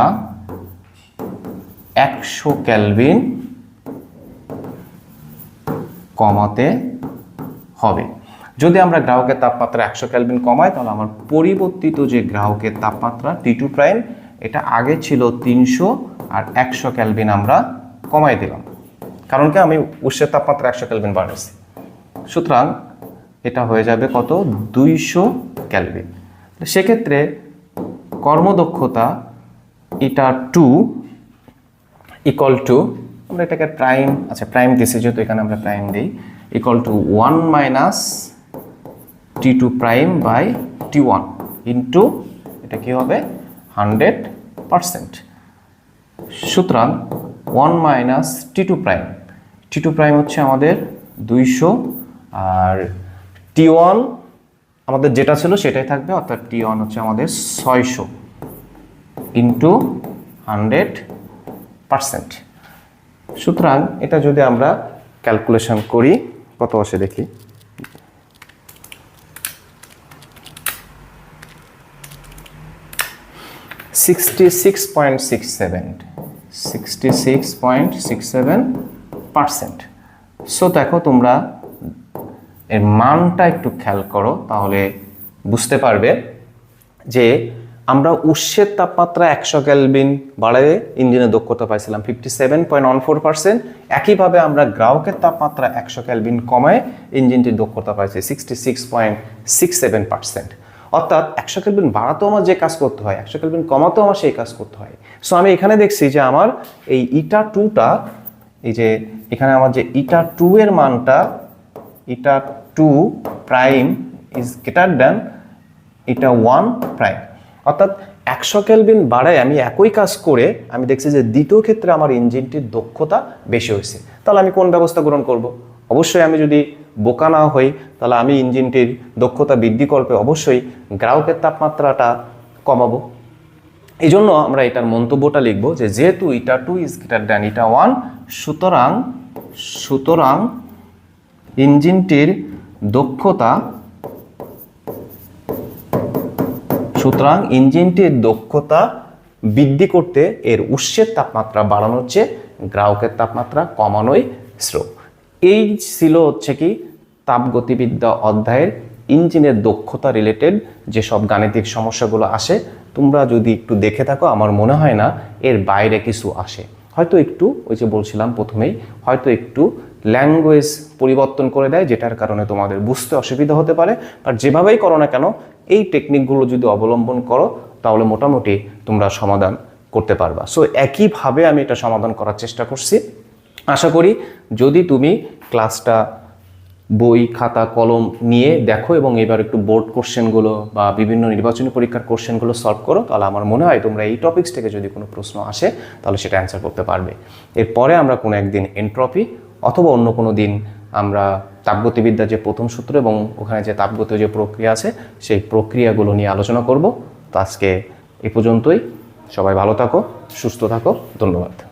100 কেলভিন কমাতে হবে। যদি আমরা গ্রাহকের তাপমাত্রা 100 কেলভিন কমাই, তাহলে আমার পরিবর্তিত যে গ্রাহকের তাপমাত্রা T2 প্রাইম, এটা আগে ছিল 300, আর 100 কেলভিন আমরা কমাই দিলাম, কারণ কি আমি উৎসের তাপমাত্রা 100 কেলভিন বাড়াইছি। সুতরাং এটা হয়ে যাবে কত? 200 কেলভিন। সেক্ষেত্রে কর্মদক্ষতা এটা 2 ইকুয়াল টু, আমরা এটাকে প্রাইম, আচ্ছা প্রাইম দিয়েছি যেহেতু এখানে আমরা প্রাইম দিই, equal to 1 minus T2 prime by T1 into এটা কি হবে? 100%। সুতরাং 1 মাইনাস T2 প্রাইম হচ্ছে আমাদের 200, আর T1 আমাদের যেটা ছিল সেটাই থাকবে, অর্থাৎ T1 হচ্ছে আমাদের 600 ইন্টু 100%। সুতরাং এটা যদি আমরা ক্যালকুলেশন করি কত আসে দেখি। ,66.67%। সো দেখো তোমরা এর মানটা একটু খেয়াল করো, তাহলে বুঝতে পারবে যে আমরা উৎসের তাপমাত্রা 100 কেলভিন বাড়ায় ইঞ্জিনের দক্ষতা পাইছিলাম 57.14%। একইভাবে আমরা গ্রাহকের তাপমাত্রা 100 কেলভিন কমায় ইঞ্জিনটির দক্ষতা পাইছি 66.67%। অর্থাৎ 100 কেলভিন বাড়াতেও আমার যে কাজ করতে হয়, 100 কেলভিন কমাতেও আমার সেই কাজ করতে হয়। সো আমি এখানে দেখছি যে আমার এই ইটা 2টা, এই যে এখানে আমার যে ইটা 2 এর মানটা, ইটা 2 prime is greater than eta 1 prime. অর্থাৎ 100 কেলভিন বাড়ায় আমি একই কাজ করে আমি দেখছি যে দ্বিতীয় ক্ষেত্রে আমার ইঞ্জিনটির দক্ষতা বেশি হয়েছে। তাহলে আমি কোন ব্যবস্থা গ্রহণ করব? অবশ্যই আমি যদি বোকা না হই, তাহলে আমি ইঞ্জিনটির দক্ষতা বৃদ্ধি করবে অবশ্যই গ্রাহকের তাপমাত্রাটা কমাবো। এই জন্য আমরা এটার মন্তব্যটা লিখব যে যেহেতু ইটা 2 ইজ গ্রেটার দ্যান ইটা 1, সুতরাং ইঞ্জিনটির দক্ষতা বৃদ্ধি করতে এর উৎসের তাপমাত্রা বাড়ানোর চেয়ে গ্রাহকের তাপমাত্রা কমানোই শ্রেয়। এই ছিল হচ্ছে কি তাপগতিবিদ্যা অধ্যায়ের ইঞ্জিনের দক্ষতা রিলেটেড যেসব গাণিতিক সমস্যাগুলো আসে। তোমরা যদি একটু দেখে থাকো, আমার মনে হয় না এর বাইরে কিছু আসে। হয়তো একটু, ওই যে বলছিলাম প্রথমেই, হয়তো একটু ল্যাঙ্গুয়েজ পরিবর্তন করে দেয়, যেটার কারণে তোমাদের বুঝতে অসুবিধা হতে পারে। আর যেভাবেই করো না কেন এই টেকনিকগুলো যদি অবলম্বন করো তাহলে মোটামুটি তোমরা সমাধান করতে পারবা। সো একইভাবে আমি এটা সমাধান করার চেষ্টা করছি। আশা করি যদি তুমি ক্লাসটা বই খাতা কলম নিয়ে দেখো এবং এবার একটু বোর্ড কোশ্চেনগুলো বা বিভিন্ন নির্বাচনী পরীক্ষার কোশ্চেনগুলো সলভ করো, তাহলে আমার মনে হয় তোমরা এই টপিক্স থেকে যদি কোনো প্রশ্ন আসে তাহলে সেটা অ্যান্সার করতে পারবে। এরপরে আমরা কোনো একদিন এনট্রপি অথবা অন্য কোনো দিন আমরা তাপগতিবিদ্যার যে প্রথম সূত্র এবং ওখানে যে তাপগতীয় যে প্রক্রিয়া আছে সেই প্রক্রিয়াগুলো নিয়ে আলোচনা করব। তো আজকে এ পর্যন্তই। সবাই ভালো থাকো, সুস্থ থাকো, ধন্যবাদ।